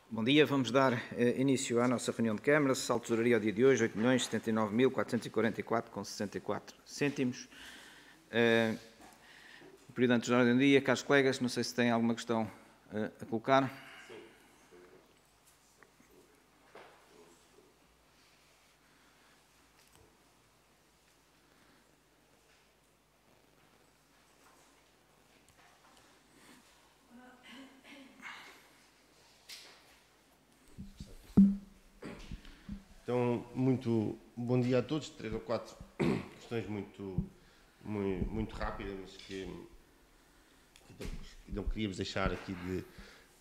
Bom dia, vamos dar início à nossa reunião de Câmara. Saldo de tesouraria ao dia de hoje, 8.079.444,64. O período antes da ordem do dia, caros colegas, não sei se têm alguma questão a colocar. Então, muito bom dia a todos. 3 ou 4 questões muito rápidas, mas que não queríamos deixar aqui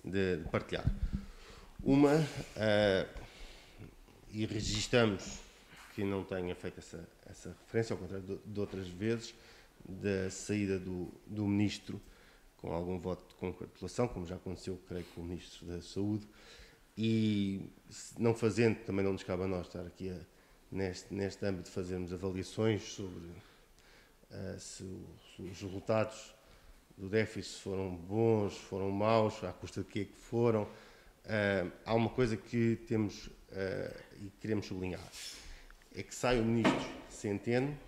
de partilhar. Uma, e registamos que não tenha feito essa referência, ao contrário de outras vezes, da saída do Ministro com algum voto de congratulação, como já aconteceu, creio, com o Ministro da Saúde. E não fazendo, também não nos cabe a nós estar aqui neste âmbito fazermos avaliações sobre se os resultados do déficit foram bons, foram maus, à custa de que é que foram. Há uma coisa que temos e queremos sublinhar, é que sai o Ministro Centeno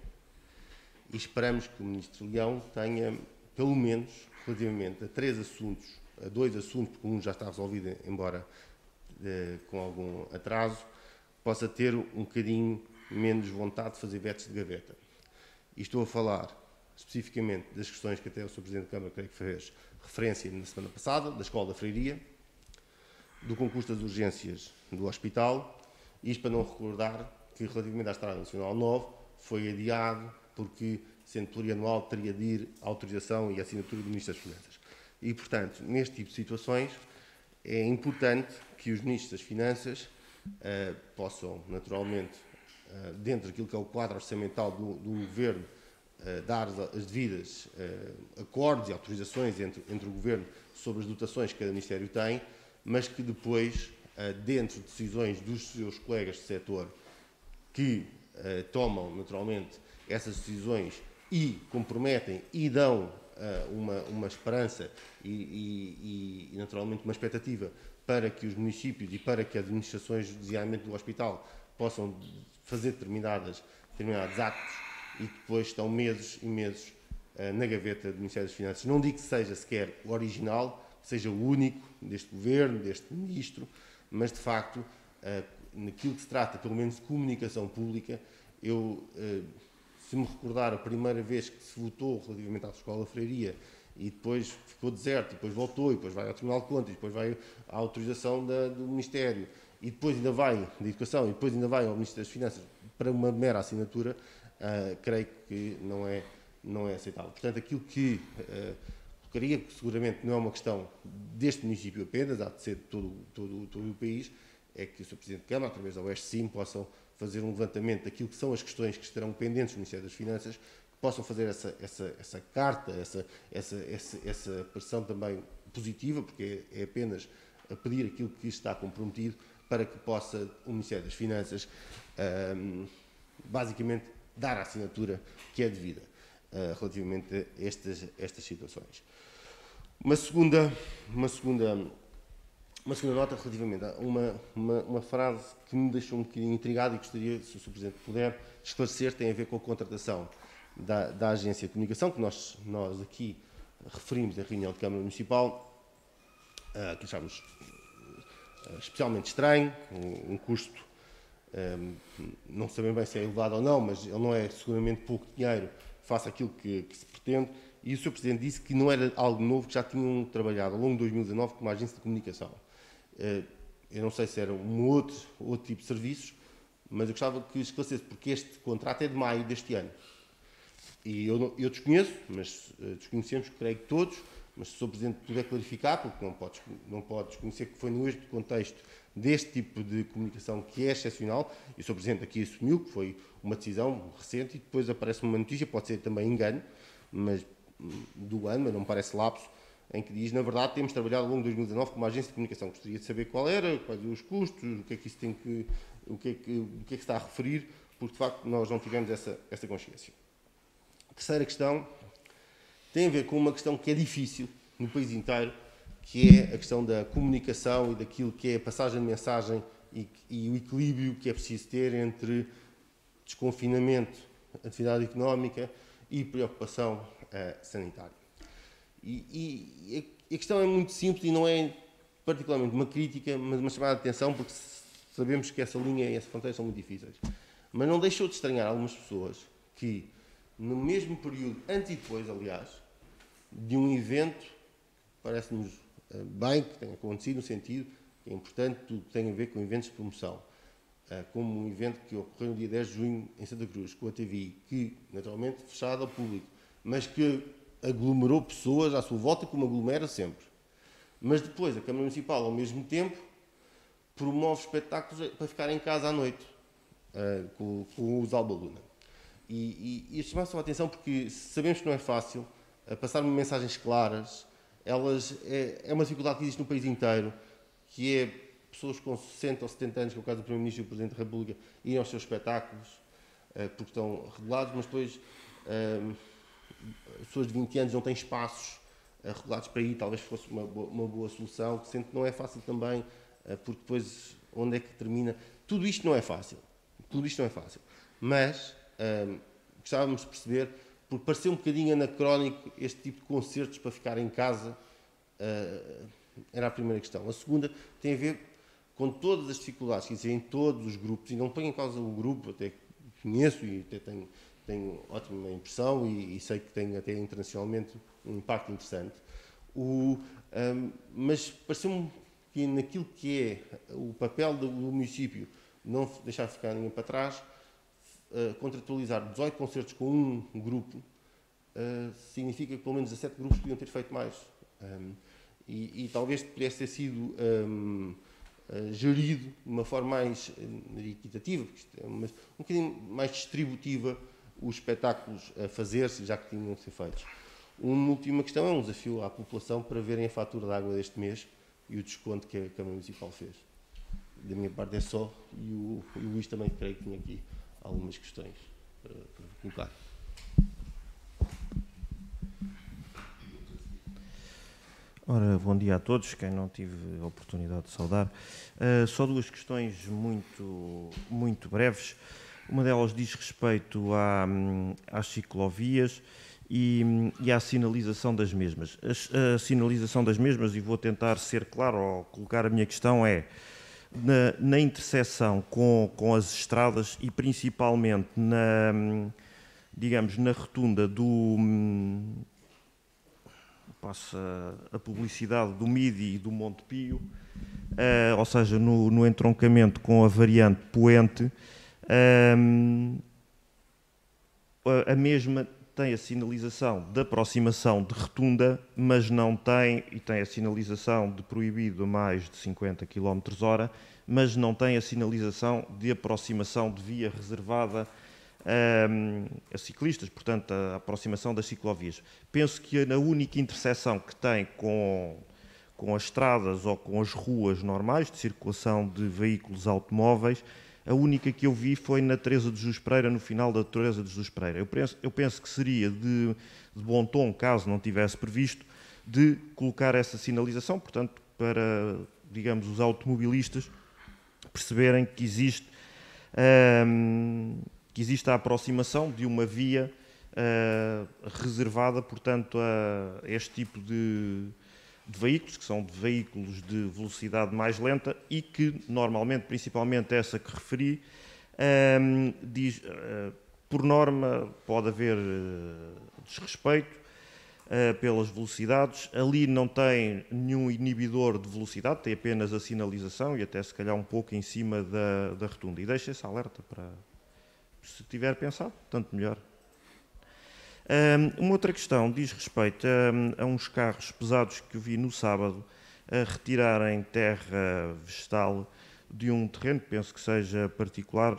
e esperamos que o Ministro Leão tenha, pelo menos, relativamente a 3 assuntos, a 2 assuntos, porque um já está resolvido, embora com algum atraso, possa ter um bocadinho menos vontade de fazer vetos de gaveta. E estou a falar especificamente das questões que até o Sr. Presidente da Câmara, creio que fez referência na semana passada, da Escola da Freiria, do concurso das urgências do hospital, isto para não recordar que, relativamente à Estrada Nacional 9, foi adiado porque, sendo plurianual, teria de ir a autorização e a assinatura do Ministro das Finanças. E, portanto, neste tipo de situações, é importante que os Ministros das Finanças possam, naturalmente, dentro daquilo que é o quadro orçamental do Governo, dar as devidas acordos e autorizações entre o Governo sobre as dotações que cada Ministério tem, mas que depois, dentro de decisões dos seus colegas de setor, que tomam, naturalmente, essas decisões e comprometem e dão uma esperança e, naturalmente, uma expectativa para que os municípios e para que as administrações, designadamente do hospital, possam fazer determinados atos e que depois estão meses e meses na gaveta do Ministério das Finanças. Não digo que seja sequer o original, que seja o único deste Governo, deste Ministro, mas, de facto, naquilo que se trata, pelo menos, de comunicação pública, se me recordar a primeira vez que se votou relativamente à Escola da Freiria e depois ficou deserto, e depois voltou, e depois vai ao Tribunal de Contas, e depois vai à autorização do Ministério, e depois ainda vai da Educação, e depois ainda vai ao Ministro das Finanças para uma mera assinatura, creio que não é aceitável. Portanto, aquilo que colocaria, que seguramente não é uma questão deste município apenas, há de ser de todo o país, é que o Sr. Presidente de Câmara, através da OESCIM, possam fazer um levantamento daquilo que são as questões que estarão pendentes do Ministério das Finanças, que possam fazer essa carta, essa pressão também positiva, porque é apenas a pedir aquilo que está comprometido para que possa o Ministério das Finanças, basicamente, dar a assinatura que é devida relativamente a estas situações. Uma segunda nota relativamente a uma frase que me deixou um bocadinho intrigado e gostaria, se o Sr. Presidente puder, esclarecer, tem a ver com a contratação da Agência de Comunicação, que nós aqui referimos na reunião de Câmara Municipal, que achamos especialmente estranho, um custo, não sabemos bem se é elevado ou não, mas ele não é seguramente pouco dinheiro face àquilo que se pretende, e o Sr. Presidente disse que não era algo novo, que já tinham trabalhado ao longo de 2019 com uma agência de comunicação. Eu não sei se era outro tipo de serviços, mas eu gostava que esclarecesse, porque este contrato é de maio deste ano. E eu desconheço, mas desconhecemos, creio que todos, mas se o Sr. Presidente puder clarificar, porque não pode desconhecer que foi neste contexto deste tipo de comunicação que é excepcional, e o Sr. Presidente aqui assumiu que foi uma decisão recente e depois aparece uma notícia, pode ser também engano, mas do ano, mas não me parece lapso, em que diz, na verdade, temos trabalhado ao longo de 2019 com uma agência de comunicação. Gostaria de saber qual era, quais os custos, o que é que isso tem o que é que se está a referir, porque de facto nós não tivemos essa consciência. Terceira questão tem a ver com uma questão que é difícil no país inteiro, que é a questão da comunicação e daquilo que é a passagem de mensagem e o equilíbrio que é preciso ter entre desconfinamento, atividade económica e preocupação sanitária. E a questão é muito simples e não é particularmente uma crítica, mas uma chamada de atenção, porque sabemos que essa linha e essa fronteira são muito difíceis. Mas não deixou de estranhar algumas pessoas que, no mesmo período, antes e depois, aliás, de um evento, parece-nos bem que tenha acontecido, no sentido que é importante tudo que tem a ver com eventos de promoção, como um evento que ocorreu no dia 10 de junho em Santa Cruz, com a TVI, que, naturalmente, fechado ao público, mas que aglomerou pessoas à sua volta, como aglomera sempre. Mas depois, a Câmara Municipal, ao mesmo tempo, promove espetáculos para ficar em casa à noite, com os Alba Luna. E chamar só a atenção porque sabemos que não é fácil passar mensagens claras. É uma dificuldade que existe no país inteiro, que é pessoas com 60 ou 70 anos, que é o caso do Primeiro-Ministro e do Presidente da República, irem aos seus espetáculos, porque estão regulados, mas depois pessoas de 20 anos não têm espaços regulados para ir, talvez fosse uma boa solução, que sempre não é fácil também, porque depois onde é que termina? Tudo isto não é fácil, mas gostávamos de perceber, porque pareceu um bocadinho anacrónico este tipo de concertos para ficar em casa, era a primeira questão. A segunda tem a ver com todas as dificuldades que existem em todos os grupos, e não ponho em causa o grupo, até conheço e até tenho ótima impressão e sei que tem até internacionalmente um impacto interessante, mas pareceu-me que naquilo que é o papel do município, não deixar ficar ninguém para trás, contratualizar 18 concertos com um grupo, significa que pelo menos 17 grupos podiam ter feito mais. E talvez pudesse ter sido gerido de uma forma mais equitativa, mas um bocadinho mais distributiva, os espetáculos a fazer-se, já que tinham de ser feitos. Uma última questão é um desafio à população para verem a fatura de água deste mês e o desconto que a Câmara Municipal fez. Da minha parte é só, e o Luís também creio que tinha aqui algumas questões para colocar. Ora, bom dia a todos, quem não tive a oportunidade de saudar. Só duas questões muito breves. Uma delas diz respeito às ciclovias e à sinalização das mesmas. A sinalização das mesmas, e vou tentar ser claro ao colocar a minha questão, é na interseção com as estradas e principalmente digamos, na rotunda passa a publicidade do Midi e do Monte Pio, ou seja, no entroncamento com a variante Poente, a mesma tem a sinalização de aproximação de rotunda, mas não tem, e tem a sinalização de proibido a mais de 50 km/h, mas não tem a sinalização de aproximação de via reservada a ciclistas, portanto, a aproximação das ciclovias. Penso que a única interseção que tem com as estradas ou com as ruas normais de circulação de veículos automóveis, a única que eu vi foi na Teresa de Jesus Pereira, no final da Teresa de Jesus Pereira. Eu penso que seria de bom tom, caso não tivesse previsto, de colocar essa sinalização, portanto, para, digamos, os automobilistas perceberem que existe a aproximação de uma via reservada, portanto, a este tipo de veículos, que são de veículos de velocidade mais lenta e que, normalmente, principalmente essa que referi, diz, por norma, pode haver desrespeito pelas velocidades. Ali não tem nenhum inibidor de velocidade, tem apenas a sinalização e até, se calhar, um pouco em cima da rotunda. E deixa esse alerta para, se tiver pensado, tanto melhor. Uma outra questão diz respeito a uns carros pesados que eu vi no sábado a retirarem terra vegetal de um terreno, que penso que seja particular,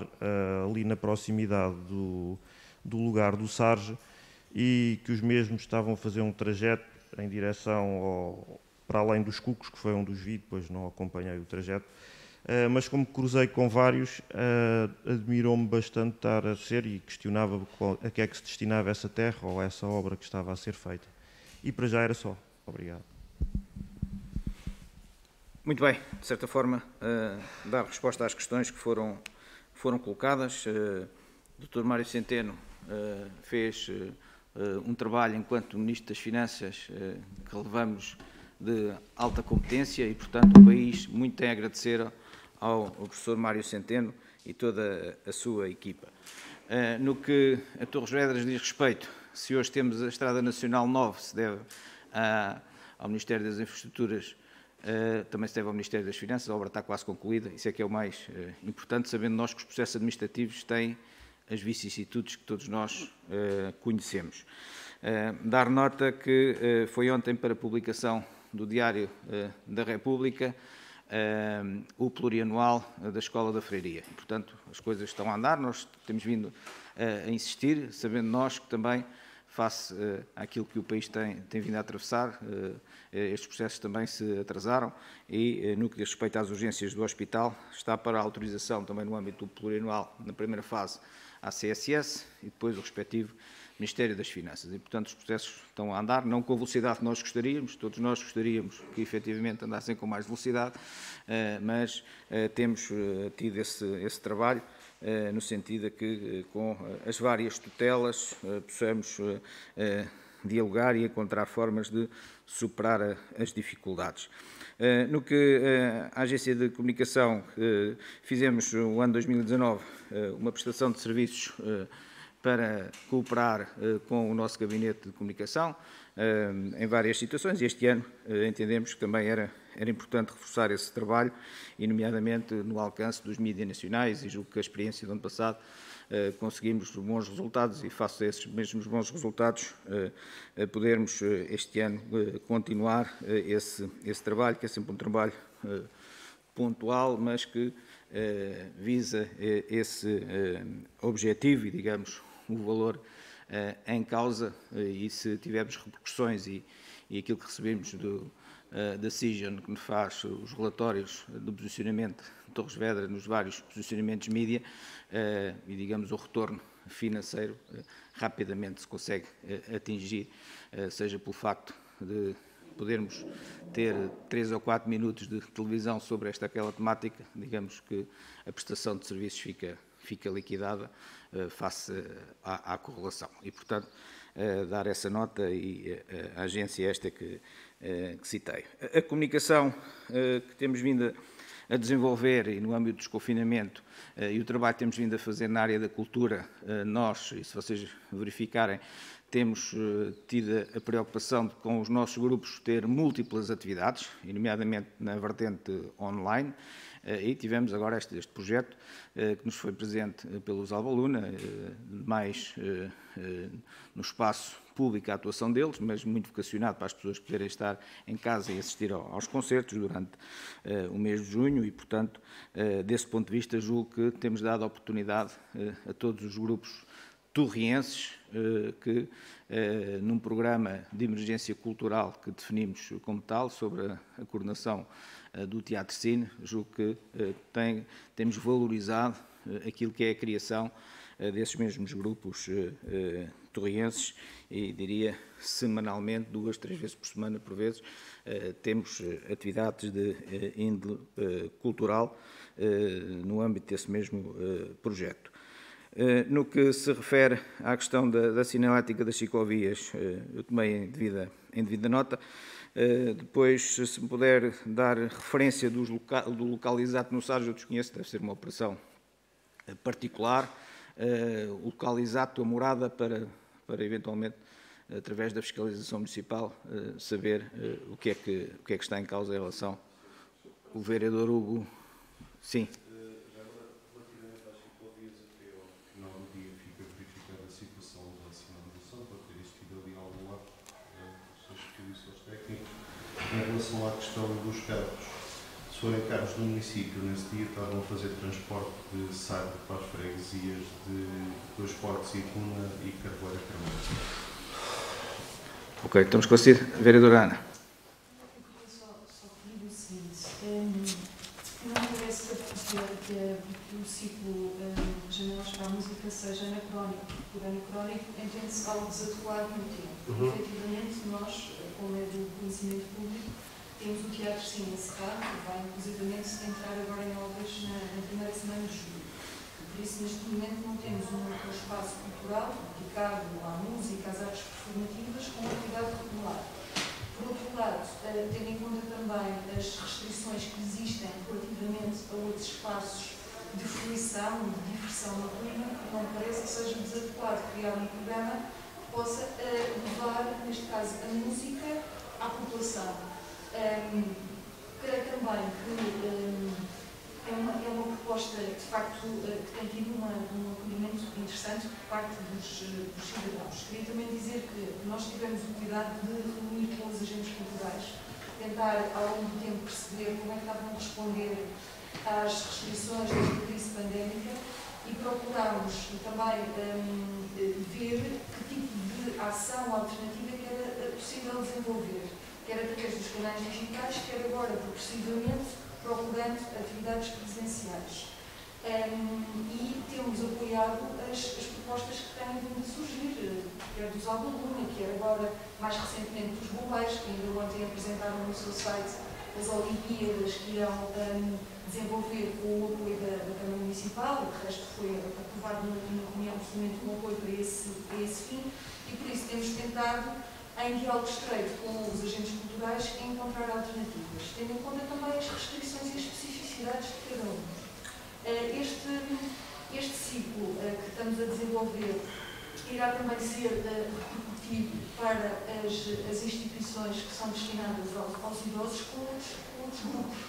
ali na proximidade do lugar do Sarge, e que os mesmos estavam a fazer um trajeto em direção para além dos Cucos, que foi onde os vi, depois não acompanhei o trajeto. Mas como cruzei com vários, admirou-me bastante estar a ser e questionava a que é que se destinava essa terra ou essa obra que estava a ser feita. E para já era só. Obrigado. Muito bem, de certa forma, dar resposta às questões que foram colocadas. O Dr. Mário Centeno fez um trabalho enquanto Ministro das Finanças que relevamos de alta competência e, portanto, o país muito tem a agradecer ao professor Mário Centeno e toda a sua equipa. No que a Torres Vedras diz respeito, se hoje temos a Estrada Nacional 9, se deve ao Ministério das Infraestruturas, também se deve ao Ministério das Finanças, a obra está quase concluída, isso é que é o mais importante, sabendo nós que os processos administrativos têm as vicissitudes que todos nós conhecemos. Dar nota que foi ontem para publicação do Diário da República o plurianual da Escola da Freiria. E, portanto, as coisas estão a andar, nós temos vindo a insistir, sabendo nós que também, face àquilo que o país tem vindo a atravessar, estes processos também se atrasaram e, no que diz respeito às urgências do hospital, está para a autorização também no âmbito do plurianual, na primeira fase, à CSS e depois o respectivo Ministério das Finanças. E, portanto, os processos estão a andar, não com a velocidade que nós gostaríamos, todos nós gostaríamos que efetivamente andassem com mais velocidade, mas temos tido esse trabalho no sentido de que, com as várias tutelas, possamos dialogar e encontrar formas de superar as dificuldades. No que a Agência de Comunicação, fizemos no ano 2019 uma prestação de serviços para cooperar com o nosso Gabinete de Comunicação em várias situações e este ano entendemos que também era importante reforçar esse trabalho e, nomeadamente, no alcance dos mídias nacionais e julgo que a experiência do ano passado conseguimos bons resultados e, face a esses mesmos bons resultados, podermos este ano continuar esse trabalho, que é sempre um trabalho pontual, mas que visa esse objetivo e, digamos, o valor em causa, e se tivermos repercussões e aquilo que recebemos da Cision, que nos faz os relatórios do posicionamento de Torres Vedras nos vários posicionamentos mídia, e, digamos, o retorno financeiro rapidamente se consegue atingir, seja pelo facto de podermos ter 3 ou 4 minutos de televisão sobre aquela temática, digamos que a prestação de serviços fica liquidada face à correlação. E, portanto, dar essa nota e a agência esta que citei. A comunicação que temos vindo a desenvolver e no âmbito do desconfinamento e o trabalho que temos vindo a fazer na área da cultura, nós, e se vocês verificarem, temos tido a preocupação de, com os nossos grupos, ter múltiplas atividades, e nomeadamente na vertente online, e tivemos agora este projeto que nos foi presente pelos Alba Luna, mais no espaço público a atuação deles, mas muito vocacionado para as pessoas poderem estar em casa e assistir aos concertos durante o mês de junho e, portanto, desse ponto de vista, julgo que temos dado a oportunidade a todos os grupos torrienses que, num programa de emergência cultural que definimos como tal, sobre a coordenação do Teatro Cine, julgo que temos valorizado aquilo que é a criação desses mesmos grupos torrienses e, diria, semanalmente, 2, 3 vezes por semana, por vezes, temos atividades de índole cultural no âmbito desse mesmo projeto. No que se refere à questão da sinalética das ciclovias, eu tomei em devida nota. Depois, se me puder dar referência do local exato no Sarjo, eu desconheço, deve ser uma operação particular, o local exato, a morada, para eventualmente, através da fiscalização municipal, saber o que é que está em causa em relação ao vereador Hugo. Sim. Em relação à questão dos carros, se forem carros do município, nesse dia estavam a fazer transporte de saco para as freguesias de Dois Portos e Cuna e Carvoeira Carmoça. Ok, estamos esclarecidos. Vereadora Ana. Eu queria só pedir o seguinte. Não parece que o ciclo Janelas para a Música seja anacrónico. Por anacrónico entende-se algo desadequado no tempo. Efetivamente, nós, como é do conhecimento público, Temos o Teatro Cine encerrado, que vai inclusivamente entrar agora em obras na primeira semana de julho. Por isso, neste momento, não temos um espaço cultural dedicado à música, às artes performativas, com atividade regular. Por outro lado, tendo em conta também as restrições que existem relativamente a outros espaços de fruição, de diversão noturna, não parece que seja desadequado criar um programa que possa levar, neste caso, a música à população. Creio também que é uma proposta, de facto, que tem tido um acolhimento interessante por parte dos cidadãos. Queria também dizer que nós tivemos o cuidado de reunir com os agentes culturais, tentar, ao longo do tempo, perceber como é que estavam a responder às restrições desta crise pandémica e procurámos também ver que tipo de ação alternativa que era possível desenvolver, quer através dos canais digitais, quer agora, progressivamente, procurando atividades presenciais. E temos apoiado as propostas que têm vindo a surgir, quer dos Albaluna, quer agora, mais recentemente, dos Bombeiros, que ainda ontem apresentaram no seu site as Olimpíadas que irão desenvolver com o apoio da Câmara Municipal, o resto foi aprovado na reunião precisamente um apoio para esse fim, e por isso temos tentado, em diálogo estreito com os agentes culturais, encontrar alternativas, tendo em conta também as restrições e as especificidades de cada um. Este ciclo que estamos a desenvolver irá também ser repercutido para as instituições que são destinadas aos idosos com outros grupos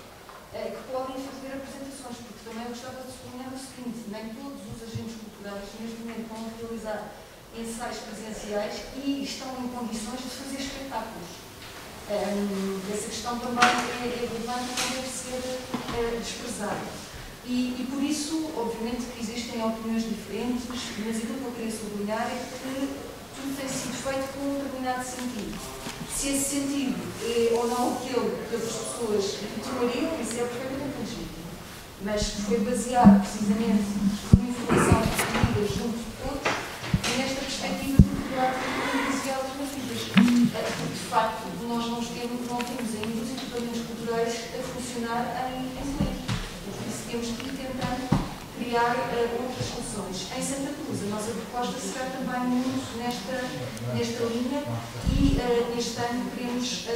que podem fazer apresentações, porque também eu gostava de sublinhar o seguinte: nem todos os agentes culturais neste momento vão realizar ensaios presenciais e estão em condições de fazer espetáculos. Essa questão também é relevante e não deve ser desprezada. E por isso, obviamente, que existem opiniões diferentes, mas aquilo que eu queria sublinhar é que tudo tem sido feito com um determinado sentido. Se esse sentido é ou não aquele que as pessoas tomariam, isso é perfeitamente legítimo. Mas foi baseado precisamente numa informação recebida junto de todos e nesta perspectiva de procurar alternativas e alternativas. Porque, de facto, nós não temos ainda os equipamentos culturais a funcionar em pleno. Por isso temos que ir tentando criar outras soluções. Em Santa Cruz, a nossa proposta será também muito nesta linha e neste ano queremos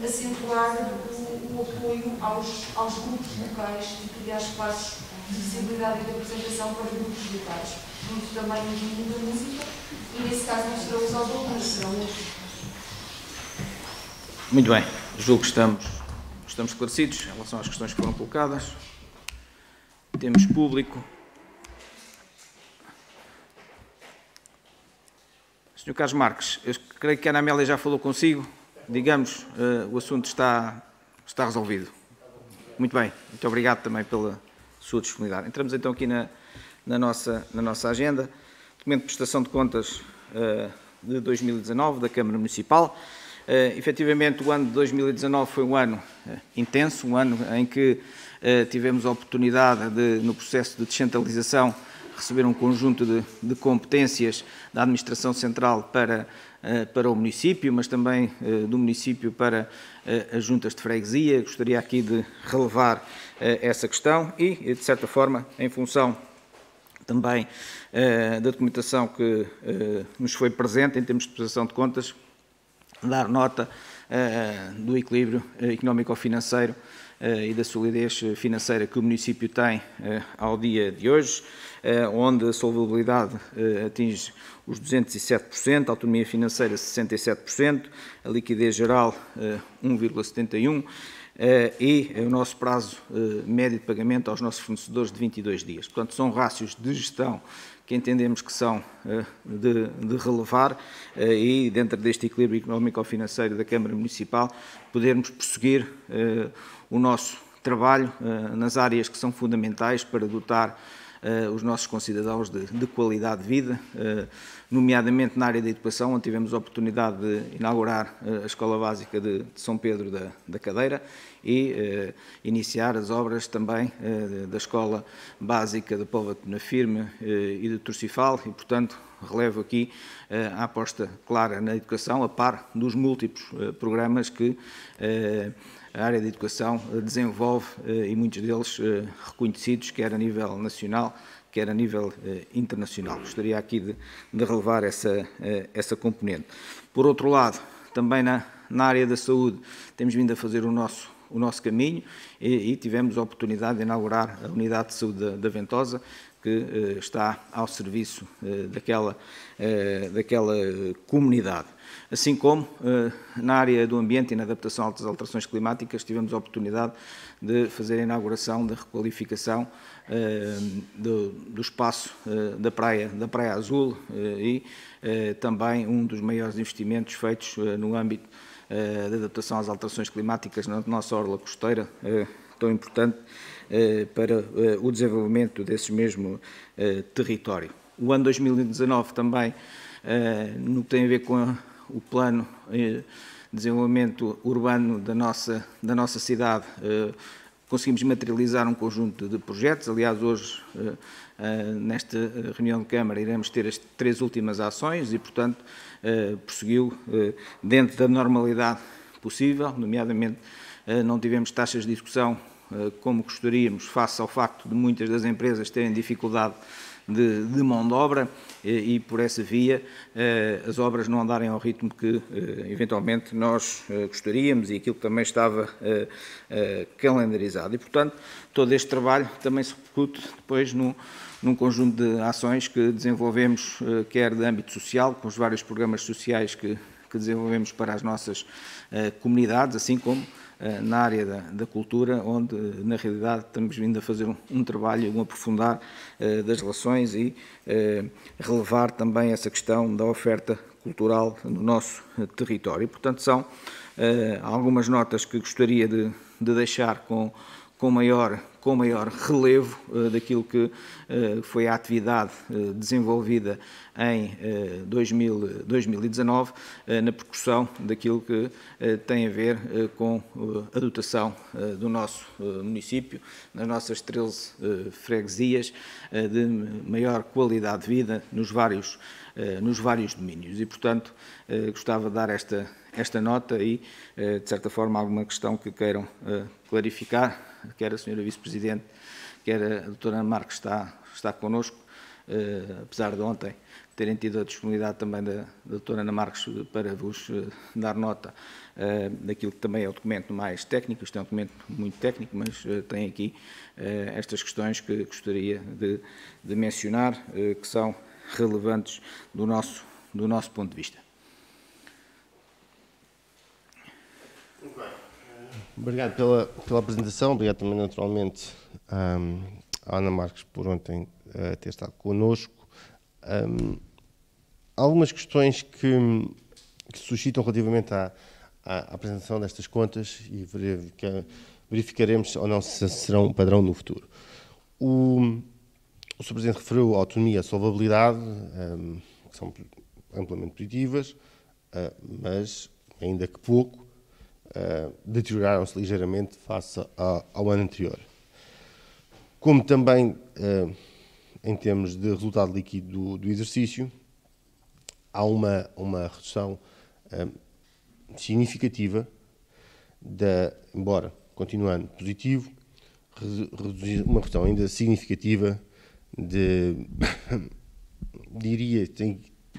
acentuar o apoio aos grupos locais e criar espaços de visibilidade e de apresentação para grupos locais. Muito também no mundo da música e nesse caso não serão os Albaluna, serão outros. Muito bem, julgo que estamos esclarecidos em relação às questões que foram colocadas. Temos público. Sr. Carlos Marques, eu creio que a Ana Amélia já falou consigo. Digamos, o assunto está resolvido. Muito bem, muito obrigado também pela sua disponibilidade. Entramos então aqui na nossa agenda. Documento de prestação de contas de 2019 da Câmara Municipal. Efetivamente, o ano de 2019 foi um ano intenso, um ano em que tivemos a oportunidade de, no processo de descentralização, receber um conjunto de competências da Administração Central para o município, mas também do município para as juntas de freguesia. Gostaria aqui de relevar essa questão e, de certa forma, em função também da documentação que nos foi presente em termos de prestação de contas, dar nota do equilíbrio económico-financeiro e da solidez financeira que o município tem ao dia de hoje, onde a solvabilidade atinge os 207%, a autonomia financeira 67%, a liquidez geral 1,71% e o nosso prazo médio de pagamento aos nossos fornecedores de 22 dias. Portanto, são rácios de gestão que entendemos que são de relevar e, dentro deste equilíbrio económico-financeiro da Câmara Municipal, podermos prosseguir o nosso trabalho nas áreas que são fundamentais para dotar os nossos concidadãos de qualidade de vida, nomeadamente na área da educação, onde tivemos a oportunidade de inaugurar a Escola Básica de São Pedro da Cadeira e iniciar as obras também da Escola Básica de Póvoa de Penafirme e de Torcifal e, portanto, relevo aqui a aposta clara na educação, a par dos múltiplos programas que a área de educação desenvolve e muitos deles reconhecidos, quer a nível nacional, quer a nível internacional. Gostaria aqui de relevar essa componente. Por outro lado, também na área da saúde, temos vindo a fazer o nosso caminho e tivemos a oportunidade de inaugurar a Unidade de Saúde da Ventosa, que está ao serviço daquela comunidade. Assim como na área do ambiente e na adaptação às alterações climáticas, tivemos a oportunidade de fazer a inauguração da requalificação do espaço da Praia Azul e também um dos maiores investimentos feitos no âmbito da adaptação às alterações climáticas na nossa orla costeira, tão importante para o desenvolvimento desse mesmo território. O ano 2019 também, no que tem a ver com o plano de desenvolvimento urbano da nossa cidade, conseguimos materializar um conjunto de projetos. Aliás, hoje, nesta reunião de Câmara, iremos ter as 3 últimas ações e, portanto, prosseguiu dentro da normalidade possível, nomeadamente não tivemos taxas de execução como gostaríamos, face ao facto de muitas das empresas terem dificuldade de mão de obra e por essa via as obras não andarem ao ritmo que eventualmente nós gostaríamos e aquilo que também estava calendarizado. E, portanto, todo este trabalho também se repercute depois num conjunto de ações que desenvolvemos, quer de âmbito social, com os vários programas sociais que desenvolvemos para as nossas comunidades, assim como na área da cultura, onde, na realidade, estamos vindo a fazer um trabalho, um aprofundar das relações e relevar também essa questão da oferta cultural no nosso território. E, portanto, são algumas notas que gostaria de deixar com maior relevo daquilo que foi a atividade desenvolvida em 2019, na percussão daquilo que tem a ver com a dotação do nosso município, nas nossas 13 freguesias, de maior qualidade de vida nos vários domínios. E, portanto, gostava de dar esta nota e, de certa forma, alguma questão que queiram clarificar, quer a Sra. Vice-Presidente, quer a Dra. Ana Marques está connosco, apesar de ontem terem tido a disponibilidade também da Dra. Ana Marques para vos dar nota daquilo que também é o documento mais técnico. Isto é um documento muito técnico, mas tem aqui estas questões que gostaria de mencionar, que são relevantes do nosso ponto de vista. Muito bem. Obrigado pela apresentação, obrigado também naturalmente à Ana Marques por ontem ter estado connosco. Algumas questões que suscitam relativamente à apresentação destas contas e verificaremos ou não se serão um padrão no futuro. O Sr. Presidente referiu a autonomia e a solvabilidade, que são amplamente positivas, mas ainda que pouco, deterioraram-se ligeiramente face ao ano anterior. Como também, em termos de resultado líquido do exercício, há uma redução significativa, embora continuando positivo, uma redução ainda significativa diria,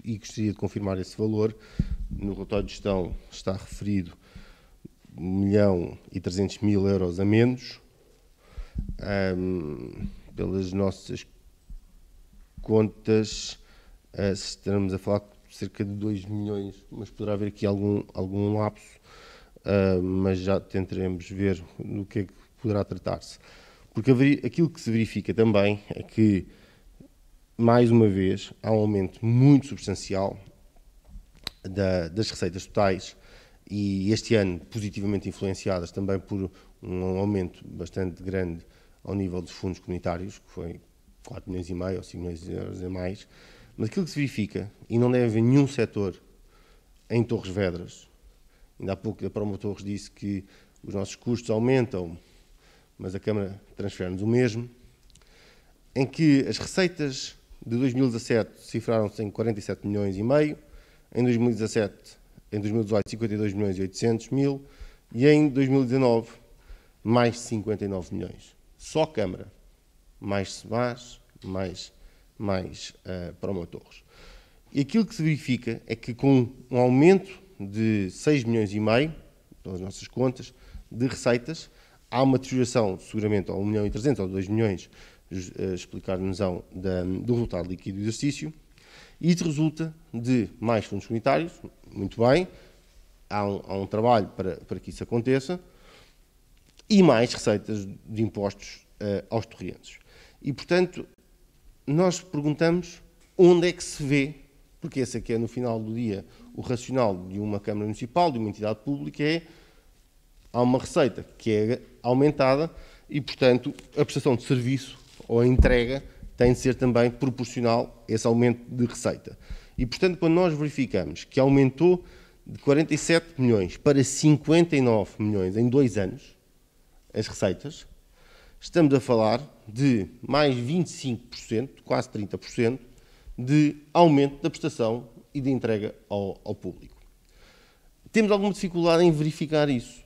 e gostaria de confirmar esse valor, no relatório de gestão está referido 1.300.000 euros a menos. Pelas nossas contas, estaremos a falar de cerca de 2 milhões, mas poderá haver aqui algum lapso, mas já tentaremos ver no que é que poderá tratar-se. Porque aquilo que se verifica também é que, mais uma vez, há um aumento muito substancial das receitas totais, e este ano positivamente influenciadas também por um aumento bastante grande ao nível dos fundos comunitários, que foi 4,5 milhões ou 5 milhões de euros a mais. Mas aquilo que se verifica, e não deve haver nenhum setor em Torres Vedras, ainda há pouco a Promo Torres disse que os nossos custos aumentam, mas a Câmara transfere-nos o mesmo, em que as receitas de 2017 cifraram-se em 47 milhões e meio, em 2018 52 milhões e 800 mil e em 2019 mais 59 milhões. Só Câmara, mais SEMAS, mais promotores. E aquilo que se verifica é que com um aumento de 6 milhões e meio, pelas nossas contas, de receitas, há uma deterioração seguramente a 1 milhão e 300 ou 2 milhões, explicar-nos do resultado líquido do exercício, e isso resulta de mais fundos comunitários, muito bem, há um trabalho para que isso aconteça, e mais receitas de impostos aos torrentes. E, portanto, nós perguntamos onde é que se vê, porque esse aqui é, no final do dia, o racional de uma Câmara Municipal, de uma entidade pública, há uma receita que é aumentada e, portanto, a prestação de serviço ou a entrega tem de ser também proporcional a esse aumento de receita. E, portanto, quando nós verificamos que aumentou de 47 milhões para 59 milhões em 2 anos, as receitas, estamos a falar de mais 25%, quase 30%, de aumento da prestação e de entrega ao público. Temos alguma dificuldade em verificar isso.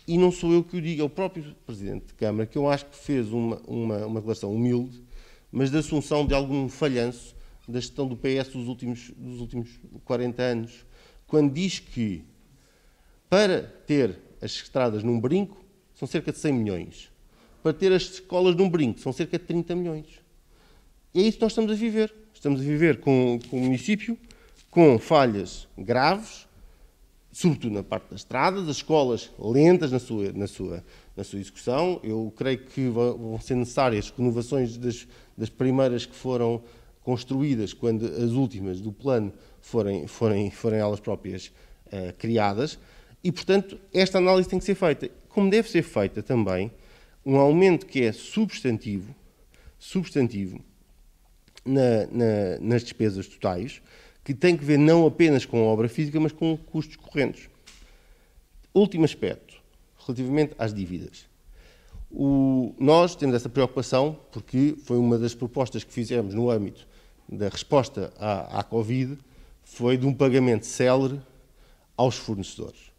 E não sou eu que o digo, é o próprio Presidente de Câmara, que eu acho que fez uma declaração humilde, mas de assunção de algum falhanço da gestão do PS dos últimos 40 anos, quando diz que para ter as estradas num brinco são cerca de 100 milhões, para ter as escolas num brinco são cerca de 30 milhões. E é isso que nós estamos a viver. Estamos a viver com o município com falhas graves, sobretudo na parte das estradas, as escolas lentas na sua execução. Eu creio que vão ser necessárias renovações das primeiras que foram construídas, quando as últimas do plano forem elas próprias criadas. E, portanto, esta análise tem que ser feita. Como deve ser feita também um aumento que é substantivo nas despesas totais, que tem que ver não apenas com a obra física, mas com custos correntes. Último aspecto, relativamente às dívidas. Nós temos essa preocupação porque foi uma das propostas que fizemos no âmbito da resposta à Covid, foi de um pagamento célere aos fornecedores.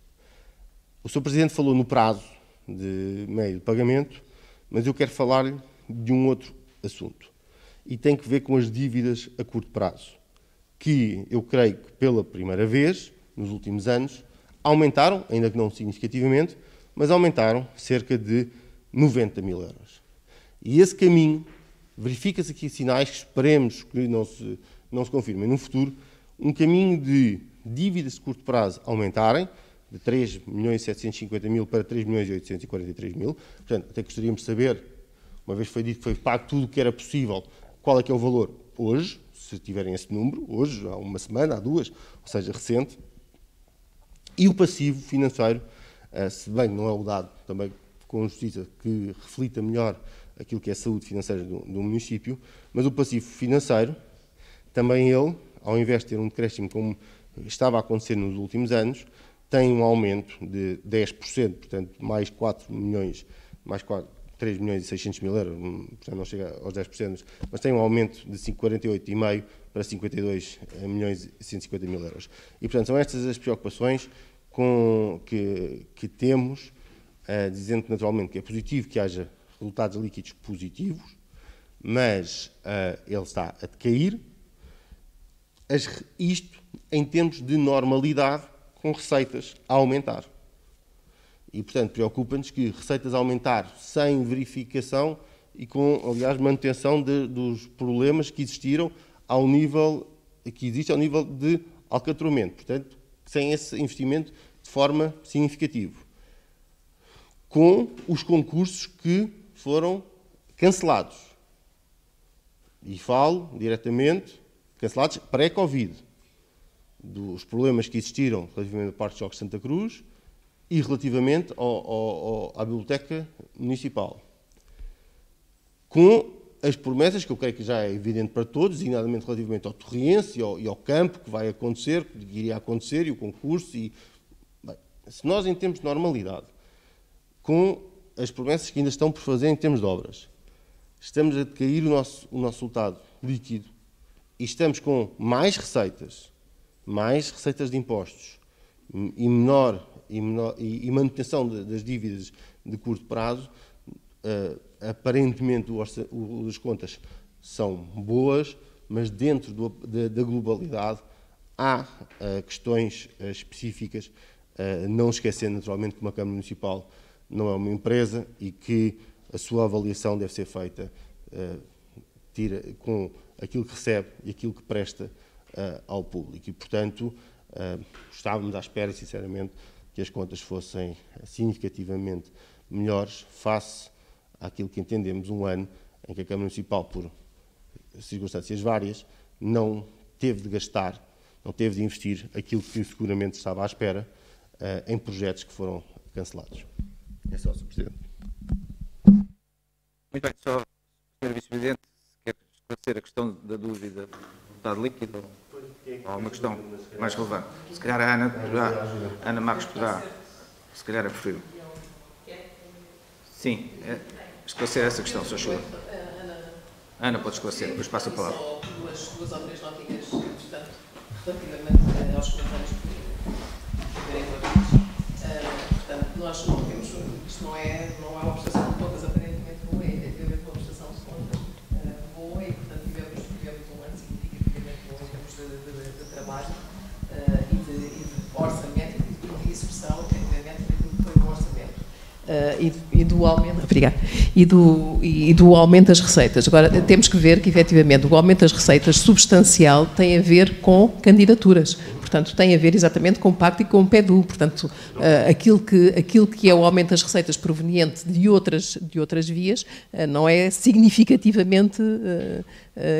O Sr. Presidente falou no prazo de meio de pagamento, mas eu quero falar-lhe de um outro assunto. E tem que ver com as dívidas a curto prazo, que eu creio que pela primeira vez, nos últimos anos, aumentaram, ainda que não significativamente, mas aumentaram cerca de 90 mil euros. E esse caminho, verifica-se aqui sinais que esperemos que não se confirmem no futuro, um caminho de dívidas de curto prazo aumentarem, de 3.750.000 para 3.843.000. Portanto, até gostaríamos de saber, uma vez foi dito que foi pago tudo o que era possível, qual é que é o valor hoje, se tiverem esse número, hoje, há uma semana, há 2, ou seja, recente. E o passivo financeiro, se bem não é o dado também com justiça que reflita melhor aquilo que é a saúde financeira do município, mas o passivo financeiro, também ele, ao invés de ter um decréscimo como estava a acontecer nos últimos anos, tem um aumento de 10%, portanto, mais 3 milhões e 600 mil euros, portanto não chega aos 10%, mas tem um aumento de 48,5 para 52 milhões e 150 mil euros. E, portanto, são estas as preocupações que temos, dizendo naturalmente que é positivo que haja resultados líquidos positivos, mas ele está a decair, isto em termos de normalidade, com receitas a aumentar. E, portanto, preocupa-nos que receitas a aumentar sem verificação e com, aliás, manutenção dos problemas que existiram ao nível de alcatramento. Portanto, sem esse investimento de forma significativa. Com os concursos que foram cancelados. E falo diretamente, cancelados pré-Covid. Dos problemas que existiram relativamente ao Parque de Jogos de Santa Cruz e relativamente à Biblioteca Municipal. Com as promessas, que eu creio que já é evidente para todos, designadamente relativamente ao Torriense e ao campo, que vai acontecer, que iria acontecer, e o concurso. Bem, se nós, em termos de normalidade, com as promessas que ainda estão por fazer em termos de obras, estamos a decair o nosso resultado líquido e estamos com mais receitas de impostos e manutenção das dívidas de curto prazo, aparentemente as contas são boas, mas dentro da globalidade há questões específicas, não esquecendo naturalmente que uma Câmara Municipal não é uma empresa e que a sua avaliação deve ser feita com aquilo que recebe e aquilo que presta ao público. E, portanto, estávamos à espera, sinceramente, que as contas fossem significativamente melhores face àquilo que entendemos um ano em que a Câmara Municipal, por circunstâncias várias, não teve de gastar, não teve de investir aquilo que seguramente estava à espera em projetos que foram cancelados. É só, Sr. Presidente. Muito bem, só, Sr. Vice-Presidente, quer esclarecer a questão da dúvida do estado líquido ou uma questão mais relevante? Se calhar a Ana Marques poderá, se calhar é preferível. Sim, esclarecer essa questão, se achou. Ana pode esclarecer, depois passa a palavra. Só duas ou três notinhas, portanto, relativamente aos comentários que verem ouvidos. Portanto, nós não temos, isto não é uma prestação de contas aparentemente boa, é efetivamente uma prestação de contas boa e, portanto, tivemos um ano significativamente bom em termos de trabalho e de orçamento e de execução, efetivamente, daquilo que foi o orçamento. E do aumento, obrigado, e do aumento das receitas. Agora, temos que ver que, efetivamente, o aumento das receitas substancial tem a ver com candidaturas. Portanto, tem a ver exatamente com o pacto e com o PEDU. Portanto, aquilo que é o aumento das receitas proveniente de outras vias não é significativamente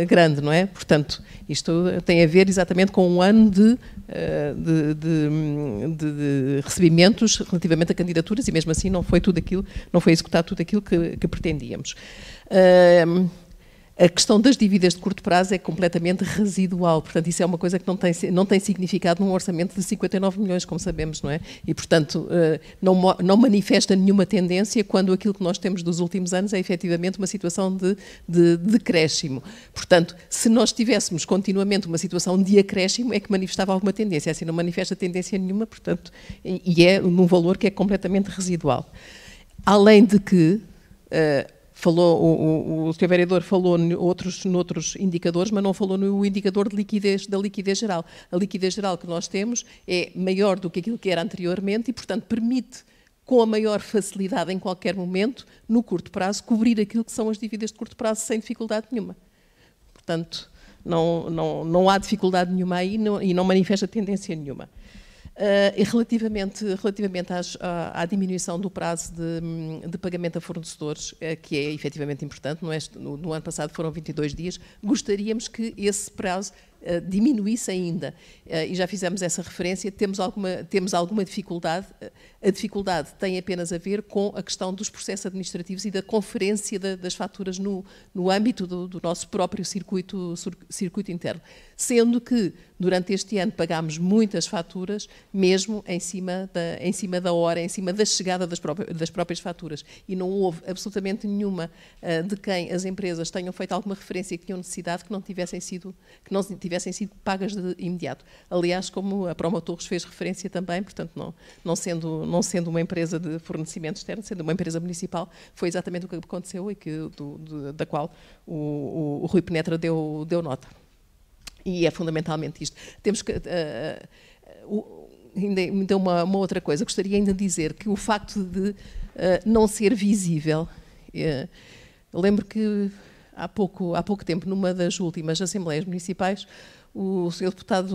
grande, não é? Portanto, isto tem a ver exatamente com um ano de recebimentos relativamente a candidaturas e mesmo assim não foi executado tudo aquilo que pretendíamos. A questão das dívidas de curto prazo é completamente residual, portanto isso é uma coisa que não tem significado num orçamento de 59 milhões, como sabemos, não é? E, portanto, não manifesta nenhuma tendência quando aquilo que nós temos dos últimos anos é efetivamente uma situação de decréscimo. Portanto, se nós tivéssemos continuamente uma situação de acréscimo é que manifestava alguma tendência, assim não manifesta tendência nenhuma, portanto, e é num valor que é completamente residual. Além de que... o Sr. Vereador falou noutros indicadores, mas não falou no indicador da liquidez geral. A liquidez geral que nós temos é maior do que aquilo que era anteriormente e, portanto, permite, com a maior facilidade em qualquer momento, no curto prazo, cobrir aquilo que são as dívidas de curto prazo sem dificuldade nenhuma. Portanto, não há dificuldade nenhuma aí e não manifesta tendência nenhuma. E relativamente à diminuição do prazo de pagamento a fornecedores, que é efetivamente importante, no ano passado foram 22 dias, gostaríamos que esse prazo diminuísse ainda. E já fizemos essa referência, temos alguma dificuldade. A dificuldade tem apenas a ver com a questão dos processos administrativos e da conferência das faturas no âmbito do nosso próprio circuito interno. Sendo que, durante este ano, pagámos muitas faturas, mesmo em cima da hora, em cima da chegada das próprias faturas. E não houve absolutamente nenhuma de quem as empresas tenham feito alguma referência que tinham necessidade que não tivessem sido pagas de imediato. Aliás, como a Promo Torres fez referência também, portanto, não sendo uma empresa de fornecimento externo, sendo uma empresa municipal, foi exatamente o que aconteceu e da qual o Rui Penetra deu nota. E é fundamentalmente isto. Temos que... ainda uma outra coisa, gostaria ainda de dizer que o facto de não ser visível... eu lembro que há pouco tempo, numa das últimas Assembleias Municipais, o Sr. Deputado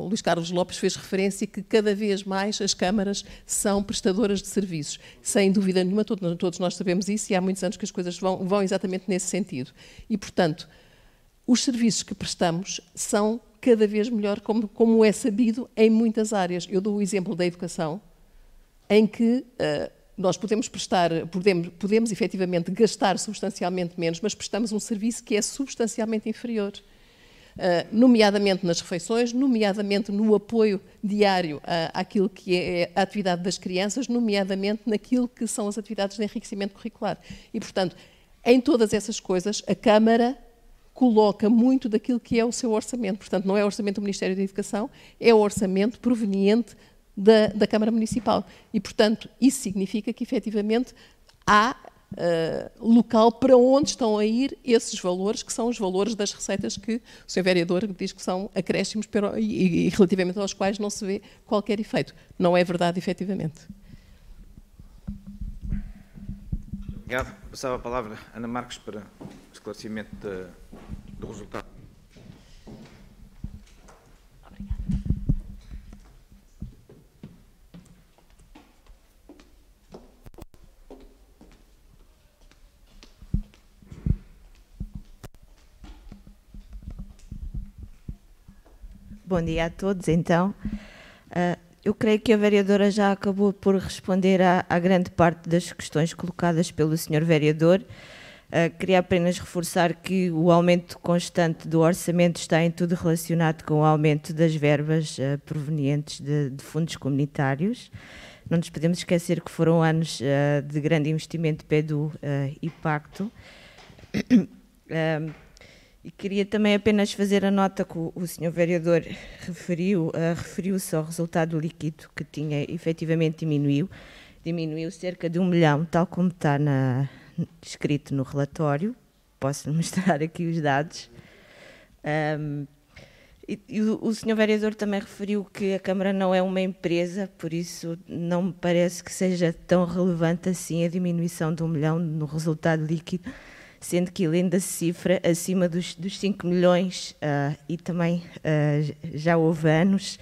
Luís Carlos Lopes fez referência que cada vez mais as câmaras são prestadoras de serviços. Sem dúvida nenhuma, todos nós sabemos isso e há muitos anos que as coisas vão exatamente nesse sentido. E, portanto, os serviços que prestamos são cada vez melhor, como é sabido, em muitas áreas. Eu dou o exemplo da educação, em que nós podemos efetivamente gastar substancialmente menos, mas prestamos um serviço que é substancialmente inferior. Nomeadamente nas refeições, nomeadamente no apoio diário àquilo que é a atividade das crianças, nomeadamente naquilo que são as atividades de enriquecimento curricular. E, portanto, em todas essas coisas, a Câmara coloca muito daquilo que é o seu orçamento. Portanto, não é o orçamento do Ministério da Educação, é o orçamento proveniente da Câmara Municipal. E, portanto, isso significa que, efetivamente, há local para onde estão a ir esses valores, que são os valores das receitas que o Sr. Vereador diz que são acréscimos e relativamente aos quais não se vê qualquer efeito. Não é verdade, efetivamente. Obrigado. Passava a palavra a Ana Marques para esclarecimento do resultado. Bom dia a todos, então. Eu creio que a vereadora já acabou por responder à grande parte das questões colocadas pelo Sr. Vereador. Queria apenas reforçar que o aumento constante do orçamento está em tudo relacionado com o aumento das verbas provenientes de fundos comunitários. Não nos podemos esquecer que foram anos de grande investimento PEDU e Pacto. E queria também apenas fazer a nota que o Sr. Vereador referiu-se ao resultado líquido, que tinha efetivamente diminuiu cerca de 1 milhão, tal como está escrito no relatório. Posso mostrar aqui os dados. E o Sr. Vereador também referiu que a Câmara não é uma empresa, por isso não me parece que seja tão relevante assim a diminuição de 1 milhão no resultado líquido, sendo que ele ainda se cifra acima dos 5 milhões e também já houve anos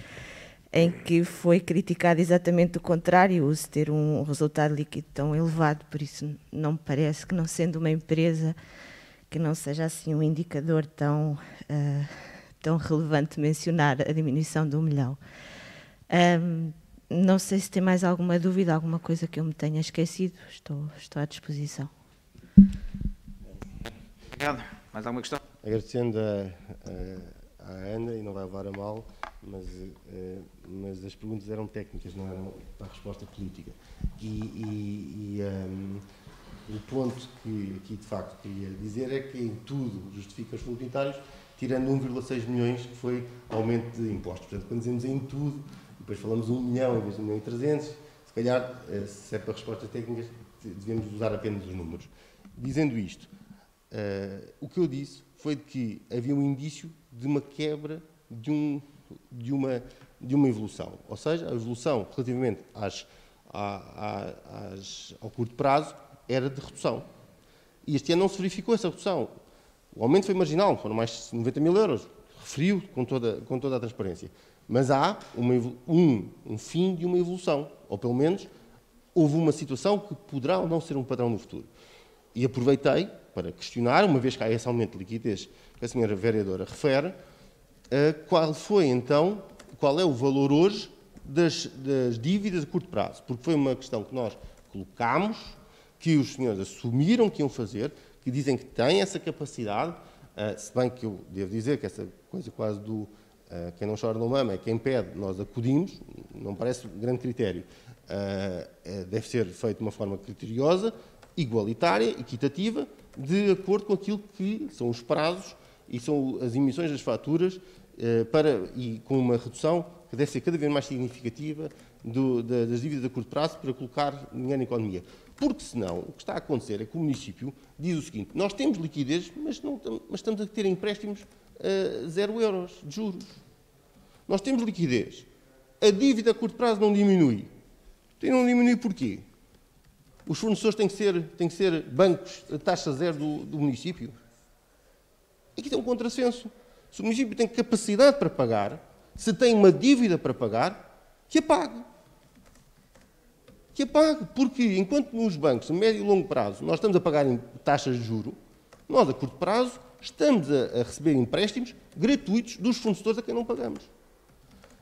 em que foi criticado exatamente o contrário, o se ter um resultado líquido tão elevado, por isso não me parece que, não sendo uma empresa, que não seja assim um indicador tão relevante mencionar a diminuição de 1 milhão. Não sei se tem mais alguma dúvida, alguma coisa que eu me tenha esquecido, estou à disposição. Obrigado. Mais alguma questão? Agradecendo à Ana, e não vai levar a mal, mas as perguntas eram técnicas, não eram para a resposta política. O ponto que aqui de facto queria dizer é que em tudo justifica os fundos comunitários, tirando 1,6 milhões que foi aumento de impostos. Portanto, quando dizemos em tudo, depois falamos 1 milhão em vez de 1 milhão e 300, se calhar, se é para respostas técnicas, devemos usar apenas os números. Dizendo isto, o que eu disse foi que havia um indício de uma quebra de uma evolução. Ou seja, a evolução relativamente ao curto prazo era de redução. E este ano não se verificou essa redução. O aumento foi marginal, foram mais de 90 mil euros. Referiu com toda a transparência. Mas há um fim de uma evolução. Ou pelo menos houve uma situação que poderá ou não ser um padrão no futuro. E aproveitei para questionar, uma vez que há esse aumento de liquidez que a senhora vereadora refere, qual é o valor hoje das dívidas a curto prazo. Porque foi uma questão que nós colocámos, que os senhores assumiram que iam fazer, que dizem que têm essa capacidade, se bem que eu devo dizer que essa coisa quase do quem não chora não mama, é quem pede, nós acudimos, não parece um grande critério. Deve ser feito de uma forma criteriosa, igualitária, equitativa, de acordo com aquilo que são os prazos e são as emissões das faturas e com uma redução que deve ser cada vez mais significativa das dívidas a curto prazo para colocar dinheiro na economia. Porque senão o que está a acontecer é que o município diz o seguinte: nós temos liquidez, mas estamos a ter empréstimos a 0 euros de juros. Nós temos liquidez. A dívida a curto prazo não diminui. E não diminui porquê? Os fornecedores têm que ser bancos a taxa zero do município? Aqui tem um contrassenso. Se o município tem capacidade para pagar, se tem uma dívida para pagar, que a pague. Que a pague. Porque enquanto nos bancos, a médio e longo prazo, nós estamos a pagar em taxas de juro, nós, a curto prazo, estamos a receber empréstimos gratuitos dos fornecedores a quem não pagamos.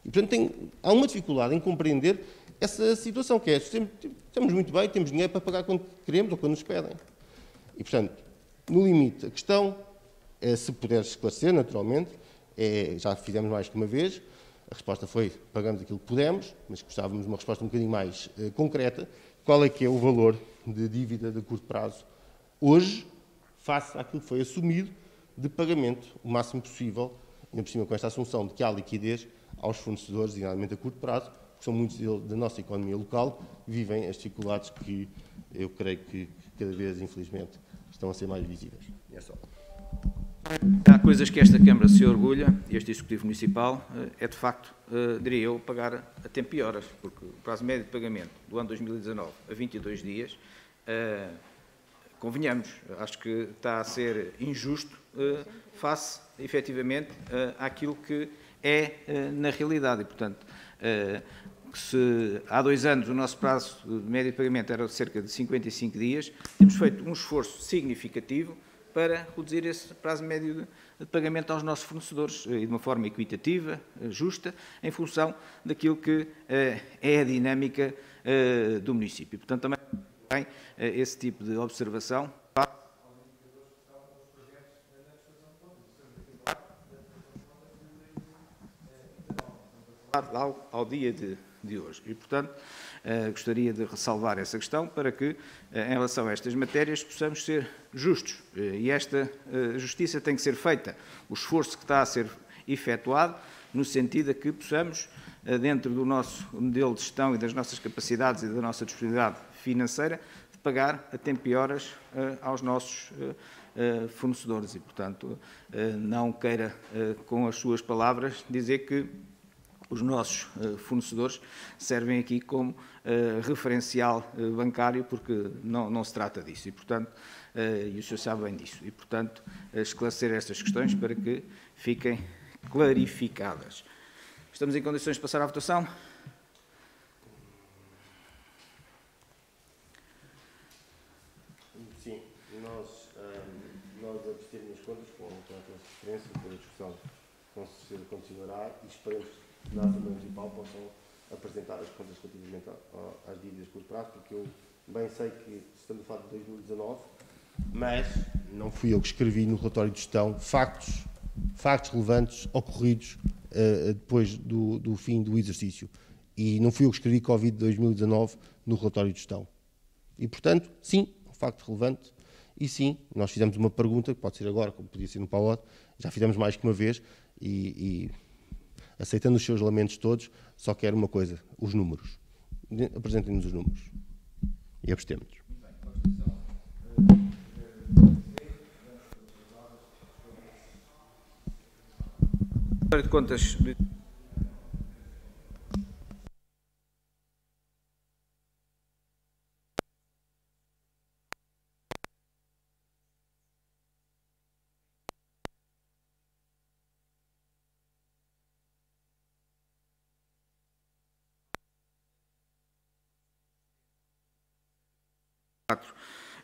E, portanto, há uma dificuldade em compreender essa situação, que é, estamos muito bem, temos dinheiro para pagar quando queremos ou quando nos pedem. E, portanto, no limite, a questão, se puderes esclarecer, naturalmente, já fizemos mais que uma vez, a resposta foi, pagamos aquilo que pudemos, mas gostávamos de uma resposta um bocadinho mais concreta. Qual é que é o valor de dívida de curto prazo hoje, face àquilo que foi assumido de pagamento o máximo possível, ainda por cima com esta assunção de que há liquidez aos fornecedores, designadamente a curto prazo, que são muitos da nossa economia local, vivem as dificuldades que eu creio que cada vez, infelizmente, estão a ser mais visíveis. É só. Há coisas que esta Câmara se orgulha, este Executivo Municipal, é de facto, diria eu, pagar a tempo e horas, porque o prazo médio de pagamento do ano 2019 a 22 dias, convenhamos, acho que está a ser injusto face, efetivamente, àquilo que é na realidade. E, portanto, se há 2 anos o nosso prazo médio de pagamento era de cerca de 55 dias, temos feito um esforço significativo para reduzir esse prazo médio de pagamento aos nossos fornecedores e de uma forma equitativa, justa, em função daquilo que é a dinâmica do município. Portanto, também tem esse tipo de observação. Ao dia de hoje. E, portanto, gostaria de ressalvar essa questão para que, em relação a estas matérias, possamos ser justos. E esta justiça tem que ser feita. O esforço que está a ser efetuado, no sentido de que possamos, dentro do nosso modelo de gestão e das nossas capacidades e da nossa disponibilidade financeira, de pagar a tempo e horas aos nossos fornecedores. E, portanto, não queira, com as suas palavras, dizer que os nossos fornecedores servem aqui como referencial bancário, porque não se trata disso. E, portanto, e o senhor sabe bem disso. E, portanto, esclarecer estas questões para que fiquem clarificadas. Estamos em condições de passar à votação? Sim, nós abstemos nas contas com a referência para a discussão com certeza continuará e esperemos que na Assembleia Municipal possam apresentar as contas relativamente às dívidas por prazo, porque eu bem sei que estamos a falar de 2019, mas não fui eu que escrevi no relatório de gestão factos relevantes ocorridos depois do fim do exercício. E não fui eu que escrevi Covid 2019 no relatório de gestão. E, portanto, sim, um facto relevante. E sim, nós fizemos uma pergunta, que pode ser agora, como podia ser no PAOD, já fizemos mais que uma vez, e aceitando os seus lamentos todos, só quero uma coisa, os números. Apresentem-nos os números. E abstemos. De contas.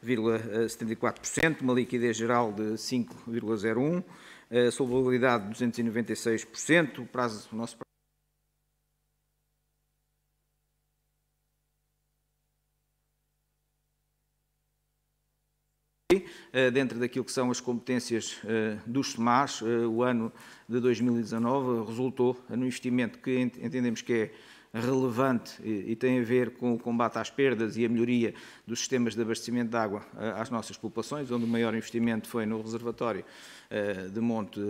,74%, uma liquidez geral de 5,01%, solvabilidade de 296%, o prazo do nosso dentro daquilo que são as competências dos SEMAS, o ano de 2019 resultou no investimento que entendemos que é relevante e tem a ver com o combate às perdas e a melhoria dos sistemas de abastecimento de água às nossas populações, onde o maior investimento foi no reservatório de Monte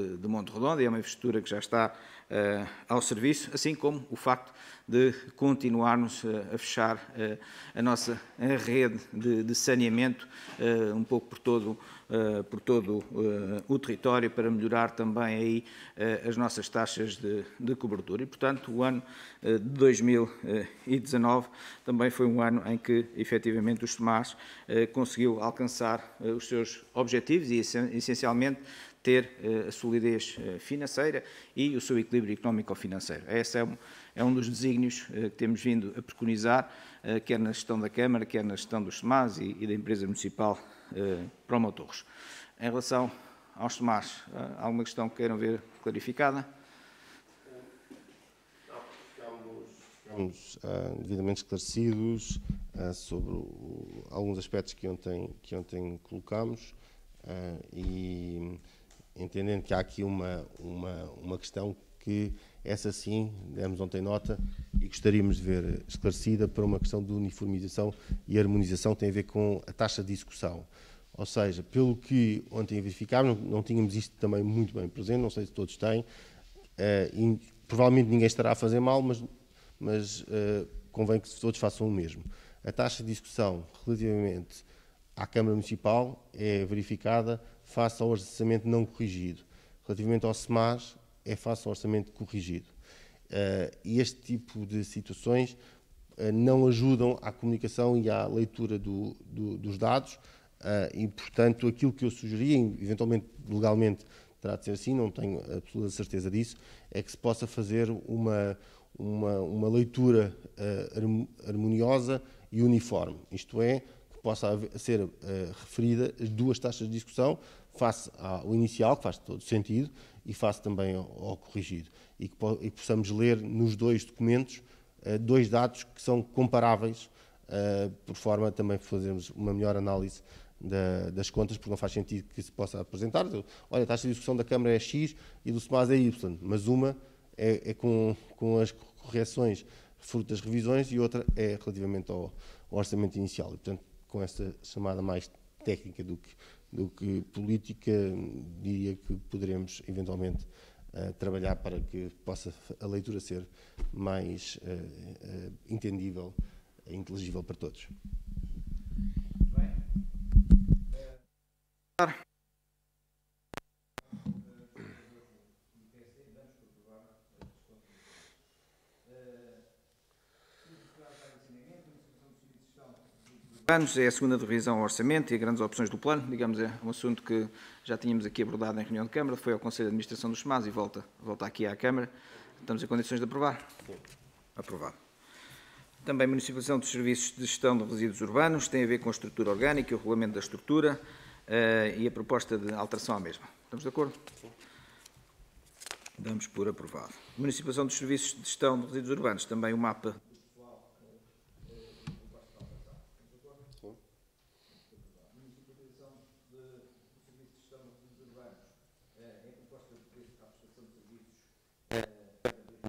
Redondo, e é uma infraestrutura que já está ao serviço, assim como o facto de continuarmos a fechar a nossa rede de saneamento um pouco por todo o território, para melhorar também aí as nossas taxas de cobertura. E, portanto, o ano de 2019 também foi um ano em que, efetivamente, o SEMAS conseguiu alcançar os seus objetivos e, essencialmente, ter a solidez financeira e o seu equilíbrio económico-financeiro. Esse é um dos desígnios que temos vindo a preconizar, quer na gestão da Câmara, quer na gestão dos SEMAS e da empresa municipal Promotores. Em relação aos SEMAS, há alguma questão que queiram ver clarificada? Estamos devidamente esclarecidos sobre alguns aspectos que ontem colocámos e entendendo que há aqui uma questão que essa sim, demos ontem nota e gostaríamos de ver esclarecida para uma questão de uniformização e harmonização, tem a ver com a taxa de execução. Ou seja, pelo que ontem verificámos, não tínhamos isto também muito bem presente, não sei se todos têm, e provavelmente ninguém estará a fazer mal, mas convém que todos façam o mesmo. A taxa de execução relativamente à Câmara Municipal é verificada face ao orçamento não corrigido. Relativamente ao SEMAS, é face ao orçamento corrigido. E este tipo de situações não ajudam à comunicação e à leitura dos dados e, portanto, aquilo que eu sugeria, eventualmente legalmente terá de ser assim, não tenho absoluta certeza disso, é que se possa fazer uma leitura harmoniosa e uniforme, isto é, que possa ser referida as duas taxas de execução face ao inicial, que faz todo sentido, e face também ao corrigido, e que possamos ler nos dois documentos dois dados que são comparáveis, por forma a também fazermos uma melhor análise das contas, porque não faz sentido que se possa apresentar, olha, a taxa de execução da Câmara é X e do SEMAS é Y, mas uma é com as correções fruto das revisões e outra é relativamente ao orçamento inicial. E, portanto, com esta chamada mais técnica do que política, diria que poderemos eventualmente trabalhar para que possa a leitura ser mais entendível e inteligível para todos. Anos é a segunda revisão ao orçamento e grandes opções do plano, digamos, é um assunto que já tínhamos aqui abordado em reunião de Câmara, foi ao Conselho de Administração dos SEMAS e volta aqui à Câmara. Estamos em condições de aprovar? Sim. Aprovado. Também municipalização dos serviços de gestão de resíduos urbanos, tem a ver com a estrutura orgânica e o regulamento da estrutura e a proposta de alteração à mesma. Estamos de acordo? Sim. Damos por aprovado. Municipalização dos serviços de gestão de resíduos urbanos, também o mapa.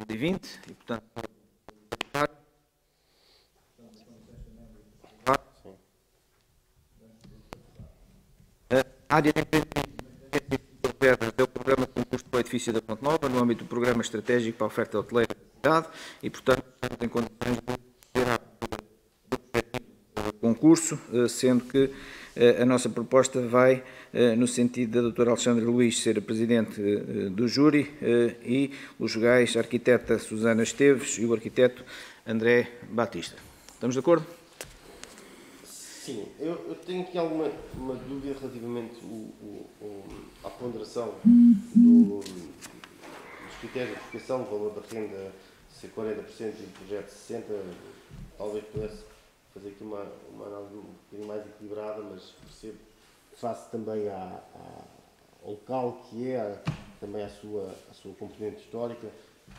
E 20, e portanto a área de do programa de concurso do edifício da Ponte Nova no âmbito do programa estratégico para a oferta hoteleira da cidade e portanto tem condições de ter o concurso, sendo que a nossa proposta vai no sentido da doutora Alexandra Luís ser a presidente do júri e os vogais a arquiteta Susana Esteves e o arquiteto André Batista. Estamos de acordo? Sim, eu tenho aqui uma dúvida relativamente à ponderação dos critérios de aplicação, o valor da renda ser 40% e o projeto 60%, talvez pudesse fazer aqui uma análise um bocadinho mais equilibrada, mas percebo face também ao local que é, também à sua componente histórica,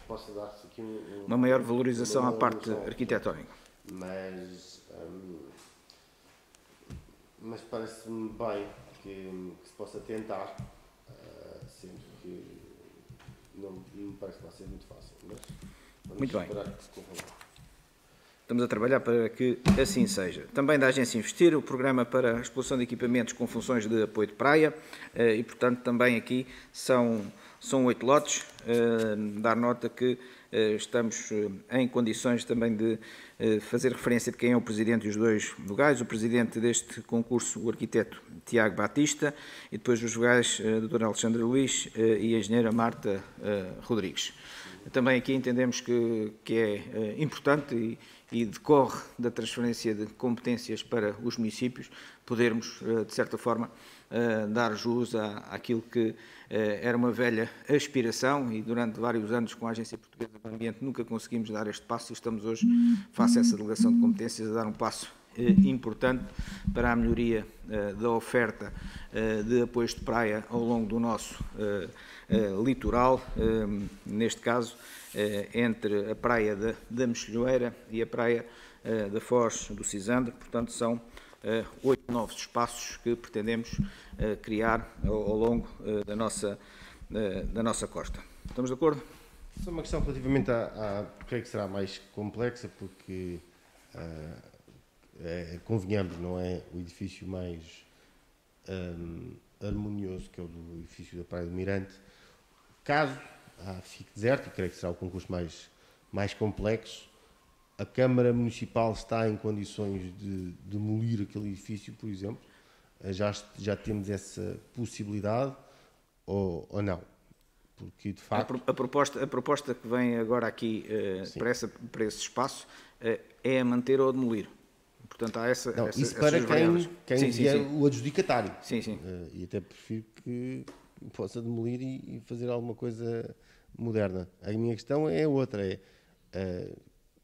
possa dar-se aqui uma maior valorização à parte arquitetónica. Mas parece-me bem que se possa tentar, sendo que não me parece que vai ser muito fácil. Mas vamos muito bem. Esperar. Estamos a trabalhar para que assim seja. Também da Agência Investir, o programa para a exploração de equipamentos com funções de apoio de praia e, portanto, também aqui são 8 lotes. Dar nota que estamos em condições também de fazer referência de quem é o presidente e os dois vogais. O presidente deste concurso, o arquiteto Tiago Batista, e depois os vogais, a doutora Alexandra Luís e a engenheira Marta Rodrigues. Também aqui entendemos que é importante e decorre da transferência de competências para os municípios, podermos, de certa forma, dar jus àquilo que era uma velha aspiração e durante vários anos com a Agência Portuguesa do Ambiente nunca conseguimos dar este passo e estamos hoje, face a essa delegação de competências, a dar um passo importante para a melhoria da oferta de apoios de praia ao longo do nosso litoral, neste caso entre a praia da Mexilhoeira e a praia da Foz do Cisande. Portanto, são 8 novos espaços que pretendemos criar ao longo da nossa costa. Estamos de acordo? Só uma questão relativamente creio que será mais complexa, porque convenhamos, não é o edifício mais harmonioso, que é o do edifício da Praia do Mirante. Caso fique deserto, e creio que será o concurso mais complexo, a Câmara Municipal está em condições de demolir aquele edifício, por exemplo? Já temos essa possibilidade ou não? Porque, de facto... A proposta que vem agora aqui para esse espaço é a manter ou a demolir. Portanto, há isso para quem é o adjudicatário. Sim. E até prefiro que possa demolir e fazer alguma coisa moderna. A minha questão é outra,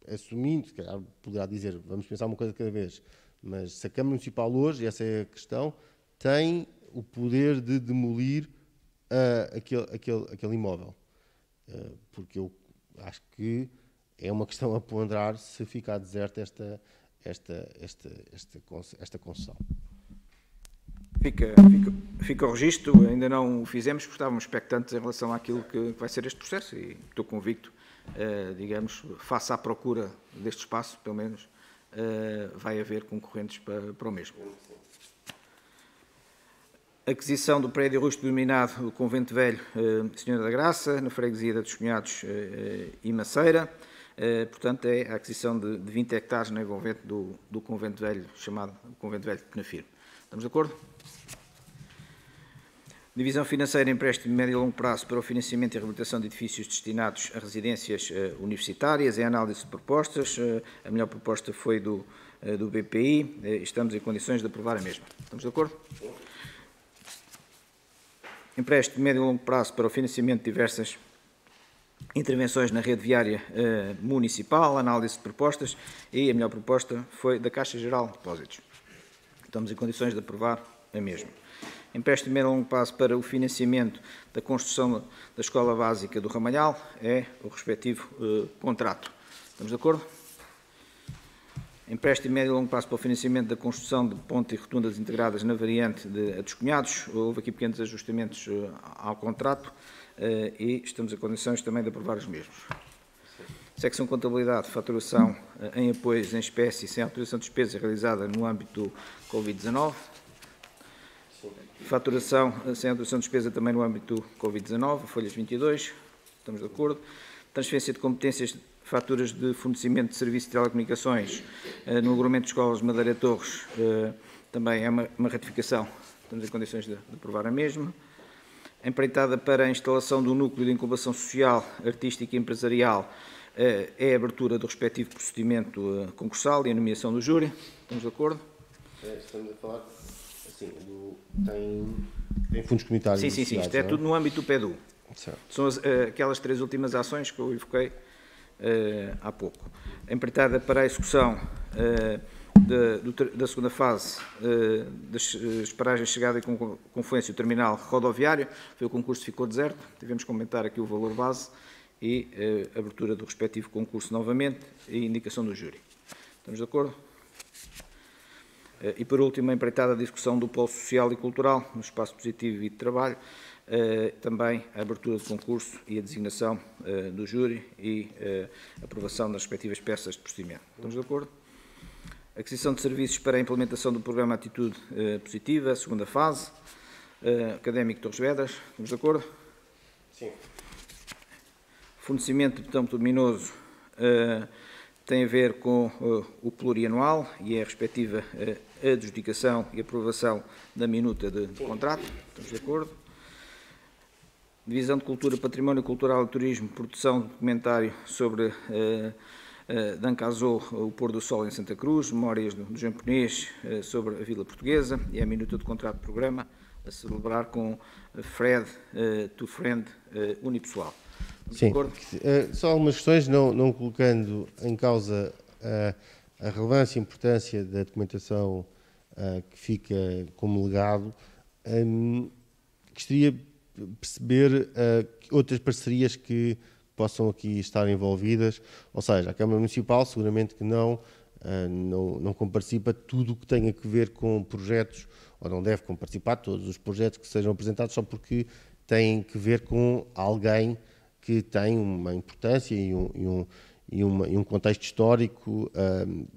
assumindo, se calhar poderá dizer, vamos pensar uma coisa de cada vez, mas se a Câmara Municipal hoje, essa é a questão, tem o poder de demolir aquele imóvel. Porque eu acho que é uma questão a ponderar se ficar deserta esta concessão. Fica o registro, ainda não o fizemos porque estávamos expectantes em relação àquilo que vai ser este processo e estou convicto, digamos, face à procura deste espaço, pelo menos, vai haver concorrentes para o mesmo. Aquisição do prédio rústico dominado do Convento Velho Senhora da Graça, na freguesia dos Cunhados e Maceira. Portanto, é a aquisição de 20 hectares no convento do Convento Velho, chamado Convento Velho de Penafiro. Estamos de acordo? Divisão financeira, empréstimo de médio e longo prazo para o financiamento e reabilitação de edifícios destinados a residências universitárias. É a análise de propostas. A melhor proposta foi do BPI. Estamos em condições de aprovar a mesma. Estamos de acordo? Empréstimo de médio e longo prazo para o financiamento de diversas intervenções na rede viária municipal. Análise de propostas. E a melhor proposta foi da Caixa Geral de Depósitos. Estamos em condições de aprovar a mesma. Empréstimo de médio e longo prazo para o financiamento da construção da Escola Básica do Ramalhal é o respectivo contrato. Estamos de acordo? Empréstimo de médio e longo prazo para o financiamento da construção de ponte e rotundas integradas na variante dos Cunhados. Houve aqui pequenos ajustamentos ao contrato e estamos em condições também de aprovar os mesmos. Secção Contabilidade, faturação em apoios em espécie sem autorização de despesa realizada no âmbito do Covid-19. Faturação sem autorização de despesa também no âmbito do Covid-19, folhas 22, estamos de acordo. Transferência de competências, faturas de fornecimento de serviço de telecomunicações no agrupamento de escolas Madeira Torres, também é uma ratificação, estamos em condições de aprovar a mesma. Empreitada para a instalação do núcleo de incubação social, artística e empresarial, é a abertura do respectivo procedimento concursal e a nomeação do júri. Estamos de acordo? Estamos a falar, assim, tem fundos comunitários. Sim, isto é tudo no âmbito do PEDU. Certo. São aquelas 3 últimas ações que eu evoquei há pouco. Empreitada para a execução da segunda fase das paragens de chegada e confluência do terminal rodoviário, foi o concurso que ficou deserto, tivemos que aumentar aqui o valor base e abertura do respectivo concurso novamente e indicação do júri. Estamos de acordo? E por último, a empreitada de execução do Polo Social e Cultural, no espaço positivo e de trabalho, também a abertura de concurso e a designação do júri e a aprovação das respectivas peças de procedimento. Estamos de acordo? Aquisição de serviços para a implementação do programa Atitude Positiva, segunda fase, académico Torres Vedras, estamos de acordo? Sim. Fornecimento de botão luminoso tem a ver com o plurianual e é a respectiva adjudicação e aprovação da minuta de contrato, estamos de acordo? Divisão de Cultura, Património Cultural e Turismo, produção de documentário sobre Dancazou, o pôr do sol em Santa Cruz, memórias do japonês sobre a Vila Portuguesa e a minuta de contrato de programa a celebrar com Fred to Friend unipessoal. Sim, só algumas questões, não colocando em causa a relevância e importância da documentação que fica como legado, gostaria de perceber outras parcerias que possam aqui estar envolvidas, ou seja, a Câmara Municipal seguramente que não comparticipa tudo o que tenha que ver com projetos, ou não deve comparticipar todos os projetos que sejam apresentados só porque têm que ver com alguém que tem uma importância e e um contexto histórico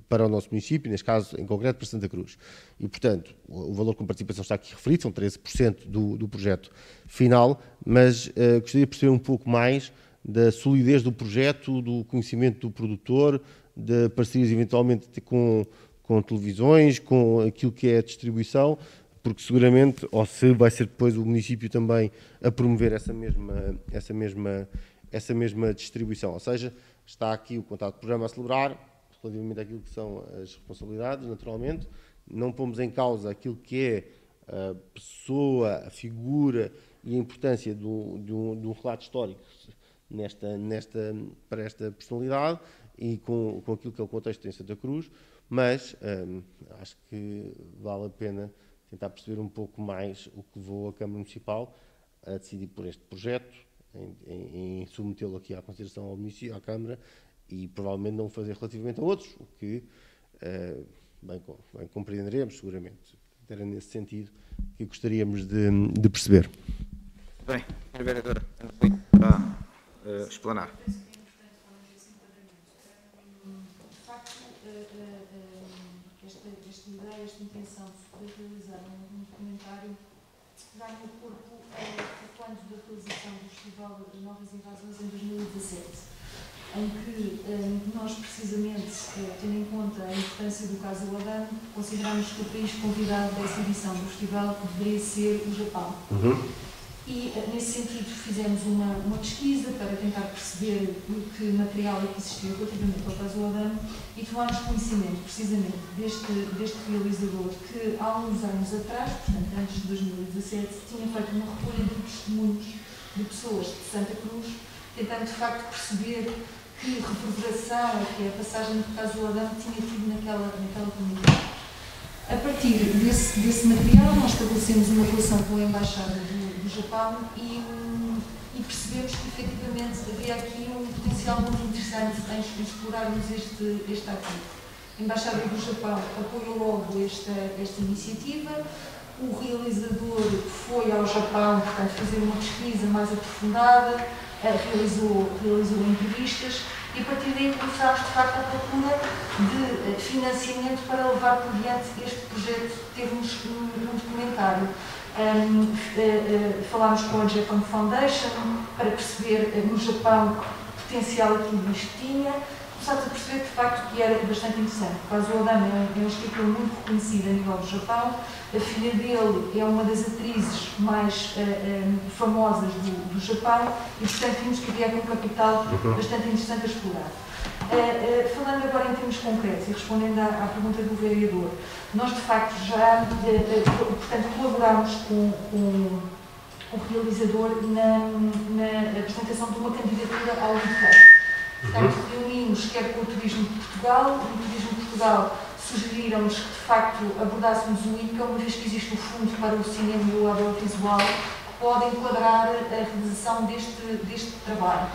para o nosso município, neste caso, em concreto, para Santa Cruz. E, portanto, o valor com participação está aqui referido, são 13% do projeto final, mas gostaria de perceber um pouco mais da solidez do projeto, do conhecimento do produtor, de parcerias eventualmente com televisões, com aquilo que é a distribuição, porque seguramente, ou se vai ser depois o município também a promover essa mesma distribuição. Ou seja, está aqui o contrato de programa a celebrar, relativamente àquilo que são as responsabilidades, naturalmente. Não pomos em causa aquilo que é a pessoa, a figura e a importância de um relato histórico para esta personalidade e com aquilo que é o contexto em Santa Cruz, mas acho que vale a pena tentar perceber um pouco mais o que levou a Câmara Municipal a decidir por este projeto, em submetê-lo aqui à consideração ao município, à Câmara, e provavelmente não fazer relativamente a outros, o que bem compreenderemos seguramente. Era nesse sentido que gostaríamos de perceber. Bem, a vereadora para explanar. Esta intenção de realizar um documentário ganha o corpo a quando da realização do Festival de Novas Invasões em 2017, em que nós, precisamente, tendo em conta a importância do caso Aladano, consideramos que o país convidado dessa edição do festival deveria ser o Japão. E, nesse sentido, fizemos uma pesquisa para tentar perceber que material é que existia relativamente ao caso Aladano e tomámos conhecimento, precisamente, deste realizador que, há uns anos atrás, portanto, antes de 2017, tinha feito uma recolha de testemunhos de pessoas de Santa Cruz, tentando, de facto, perceber que reverberação, que a passagem do caso Aladano tinha tido naquela comunidade. A partir desse material, nós estabelecemos uma relação com a Embaixada do Japão e percebemos que, efetivamente, havia aqui um potencial muito interessante em explorarmos este ativo. A Embaixada do Japão apoiou logo esta iniciativa. O realizador foi ao Japão, portanto, fazer uma pesquisa mais aprofundada, realizou entrevistas e, a partir daí, começámos, de facto, a procura de financiamento para levar por diante este projeto, termos um documentário. Falámos com a Japan Foundation para perceber no Japão que potencial aquilo isto tinha. Começámos a perceber, de facto, que era bastante interessante. O caso Aladano é um escritor muito reconhecido a nível do Japão. A filha dele é uma das atrizes mais famosas do Japão e, portanto, vimos que havia aqui um capital bastante interessante a explorar. Falando agora em termos concretos e respondendo à pergunta do vereador, nós, de facto, já portanto, colaborámos com o realizador na apresentação de uma candidatura ao INCA. Portanto, reunimos quer com o Turismo de Portugal, e o Turismo de Portugal sugeriram-nos que, de facto, abordássemos o INCA, uma vez que existe o Fundo para o Cinema e o Audiovisual, que pode enquadrar a realização deste trabalho.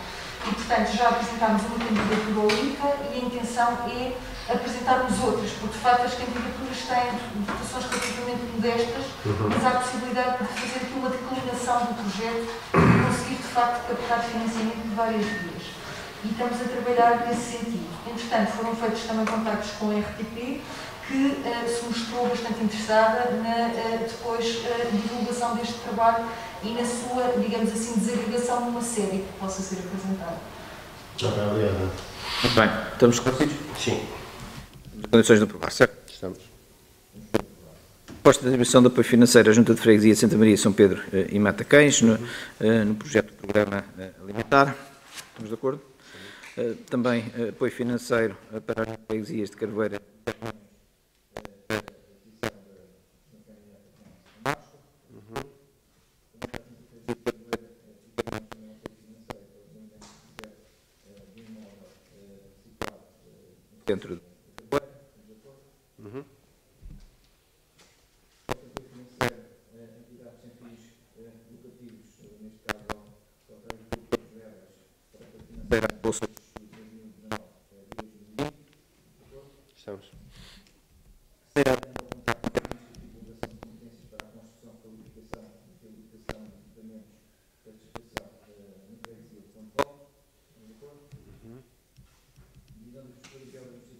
E, portanto, já apresentámos uma candidatura ao INCA e a intenção é apresentarmos outras, porque, de facto, as candidaturas têm dotações relativamente modestas, mas há a possibilidade de fazer aqui uma declinação do projeto e conseguir, de facto, captar financiamento de várias vias. E estamos a trabalhar nesse sentido. Entretanto, foram feitos também contactos com a RTP, que se mostrou bastante interessada na depois divulgação deste trabalho e na sua, digamos assim, desagregação numa série que possa ser apresentada. Obrigado. Muito bem. Estamos esclarecidos? Sim. As condições de aprovar, certo? Estamos. Proposta de atribuição de apoio financeiro à Junta de Freguesia de Santa Maria, São Pedro e Matacães, no projeto do Programa Alimentar. Estamos de acordo? Também apoio financeiro para as freguesias de Carvoeira. Dentro do bolsa. Estamos.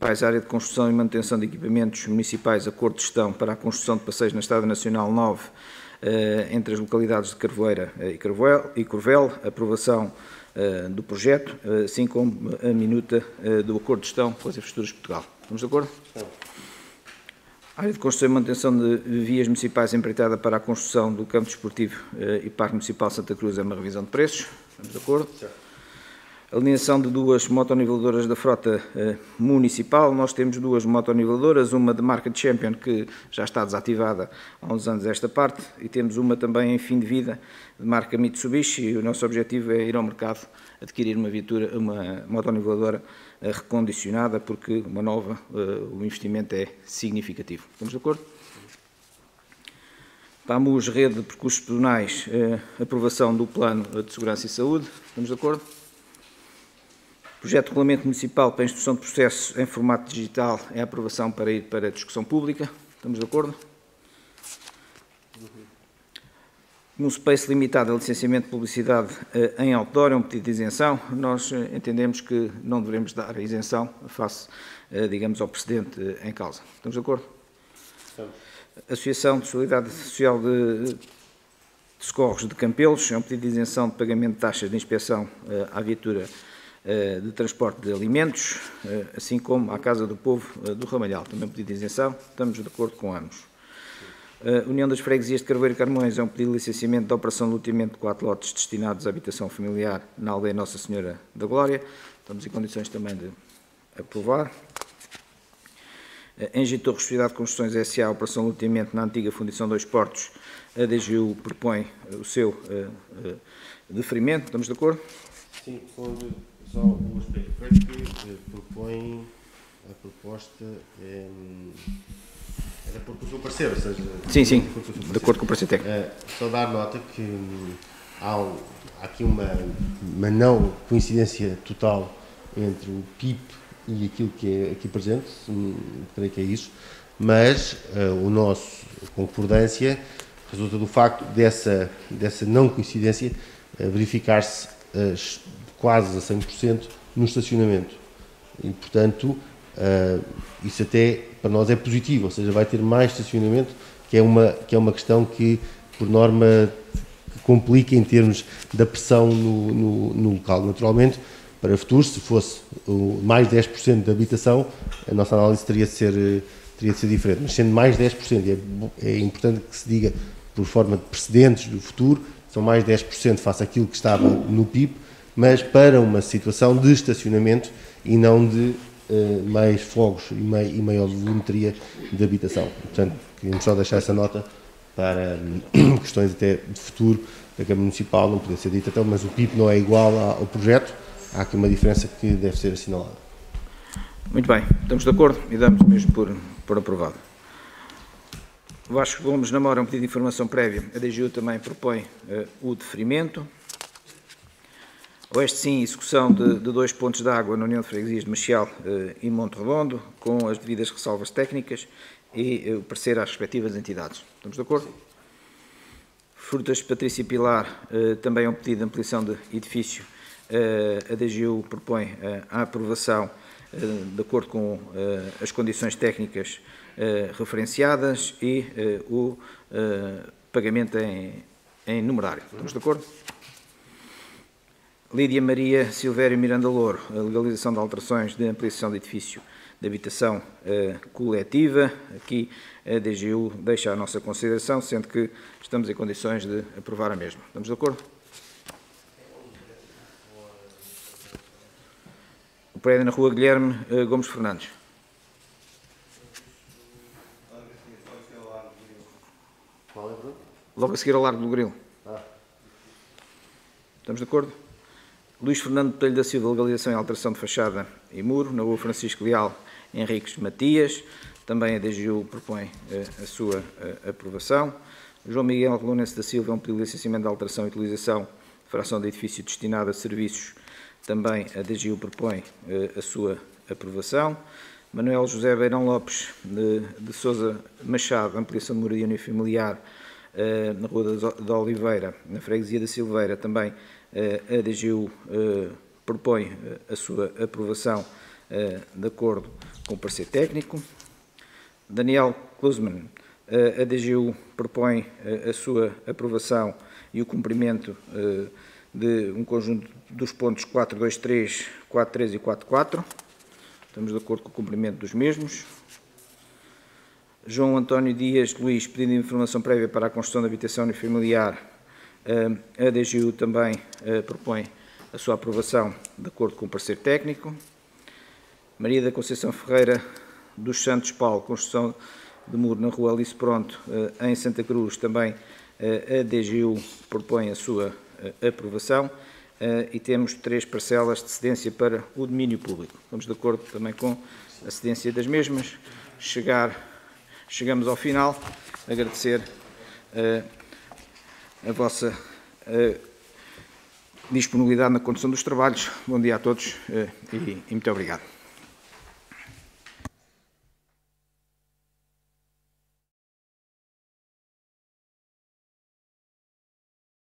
municipais, área de construção e manutenção de equipamentos municipais, acordo de gestão para a construção de passeios na Estrada Nacional 9, entre as localidades de Carvoeira e Corvel, aprovação do projeto, assim como a minuta do acordo de gestão com as infraestruturas de Portugal. Estamos de acordo? Área de construção e manutenção de vias municipais empreitada para a construção do campo desportivo e Parque Municipal Santa Cruz é uma revisão de preços. Estamos de acordo? Alinhação de 2 motoniveladoras da frota municipal. Nós temos 2 motoniveladoras, uma de marca Champion, que já está desativada há uns anos esta parte, e temos uma também em fim de vida, de marca Mitsubishi, e o nosso objetivo é ir ao mercado adquirir uma motoniveladora recondicionada, porque uma nova, o investimento é significativo. Estamos de acordo? PAMUS, Rede de Percursos Pedonais, aprovação do Plano de Segurança e Saúde. Estamos de acordo? Projeto de Regulamento Municipal para a Instrução de Processos em formato digital é a aprovação para ir para a discussão pública. Estamos de acordo? No space limitado a licenciamento de publicidade em outdoor, é um pedido de isenção. Nós entendemos que não devemos dar a isenção face, digamos, ao precedente em causa. Estamos de acordo? Estamos. Associação de Solidariedade Social de Socorros de Campelos, é um pedido de isenção de pagamento de taxas de inspeção à viatura de transporte de alimentos, assim como à Casa do Povo do Ramalhal, também um pedido de isenção, estamos de acordo com ambos. União das Freguesias de Carvoeiro e Carmões é um pedido de licenciamento da operação de loteamento de 4 lotes destinados à habitação familiar na aldeia Nossa Senhora da Glória, estamos em condições também de aprovar. Engie Torres Sociedade de Construções S.A., operação de loteamento na antiga Fundição 2 Portos, a DGU propõe o seu deferimento, estamos de acordo? Sim, só o aspecto que propõe a proposta era porque o seu parecer, ou seja... Sim, de acordo com o parecer técnico. Só dar nota que há aqui uma não coincidência total entre o PIP e aquilo que é aqui presente, creio que é isso, mas o nosso concordância resulta do facto dessa não coincidência verificar-se quase a 100% no estacionamento. E, portanto, isso até para nós é positivo, ou seja, vai ter mais estacionamento, que é uma questão que, por norma, complica em termos da pressão no local. Naturalmente, para futuros, se fosse mais 10% da habitação, a nossa análise teria de ser diferente. Mas sendo mais 10%, é importante que se diga, por forma de precedentes do futuro, são mais 10% face àquilo que estava no PIB, mas para uma situação de estacionamento e não de mais fogos e maior volumetria de habitação. Portanto, queríamos só deixar essa nota para questões até de futuro da Câmara Municipal, não poder ser dita então, mas o PIB não é igual ao projeto, há aqui uma diferença que deve ser assinalada. Muito bem, estamos de acordo e damos mesmo por aprovado. Vasco Gomes namora um pedido de informação prévia. A DGU também propõe o deferimento. Oeste sim, execução de 2 pontos de água na União de Freguesias de Machial e Monte Redondo, com as devidas ressalvas técnicas e o parecer às respectivas entidades. Estamos de acordo? Frutas Patrícia Pilar, também é um pedido de ampliação de edifício. A DGU propõe a aprovação de acordo com as condições técnicas referenciadas e o pagamento em numerário. Estamos de acordo? Lídia Maria Silvério Miranda Louro, a legalização de alterações de ampliação de edifício de habitação coletiva. Aqui a DGU deixa a nossa consideração, sendo que estamos em condições de aprovar a mesma. Estamos de acordo? O prédio na Rua Guilherme Gomes Fernandes. Logo a seguir ao Largo do Grilo. Estamos de acordo? Luís Fernando Botelho da Silva, legalização e alteração de fachada e muro, na Rua Francisco Leal Henriques Matias. Também a DGU propõe a sua aprovação. João Miguel Rolonense da Silva, é um pedido de licenciamento de alteração e utilização de fração de edifício destinado a serviços. Também a DGU propõe a sua aprovação. Manuel José Beirão Lopes de Sousa Machado, ampliação de moradia unifamiliar na Rua da Oliveira, na Freguesia da Silveira. Também a DGU propõe a sua aprovação de acordo com o parecer técnico. Daniel Klusman, a DGU propõe a sua aprovação e o cumprimento de um conjunto dos pontos 4.2.3, 4.3 e 4.4. Estamos de acordo com o cumprimento dos mesmos. João António Dias Luís, pedindo informação prévia para a construção de habitação unifamiliar. A DGU também propõe a sua aprovação de acordo com o parecer técnico. Maria da Conceição Ferreira dos Santos Paulo, construção de muro na rua Alice Pronto, em Santa Cruz, também a DGU propõe a sua aprovação. E temos 3 parcelas de cedência para o domínio público. Estamos de acordo também com a cedência das mesmas. Chegamos ao final. Agradecer a vossa disponibilidade na condução dos trabalhos. Bom dia a todos e muito obrigado.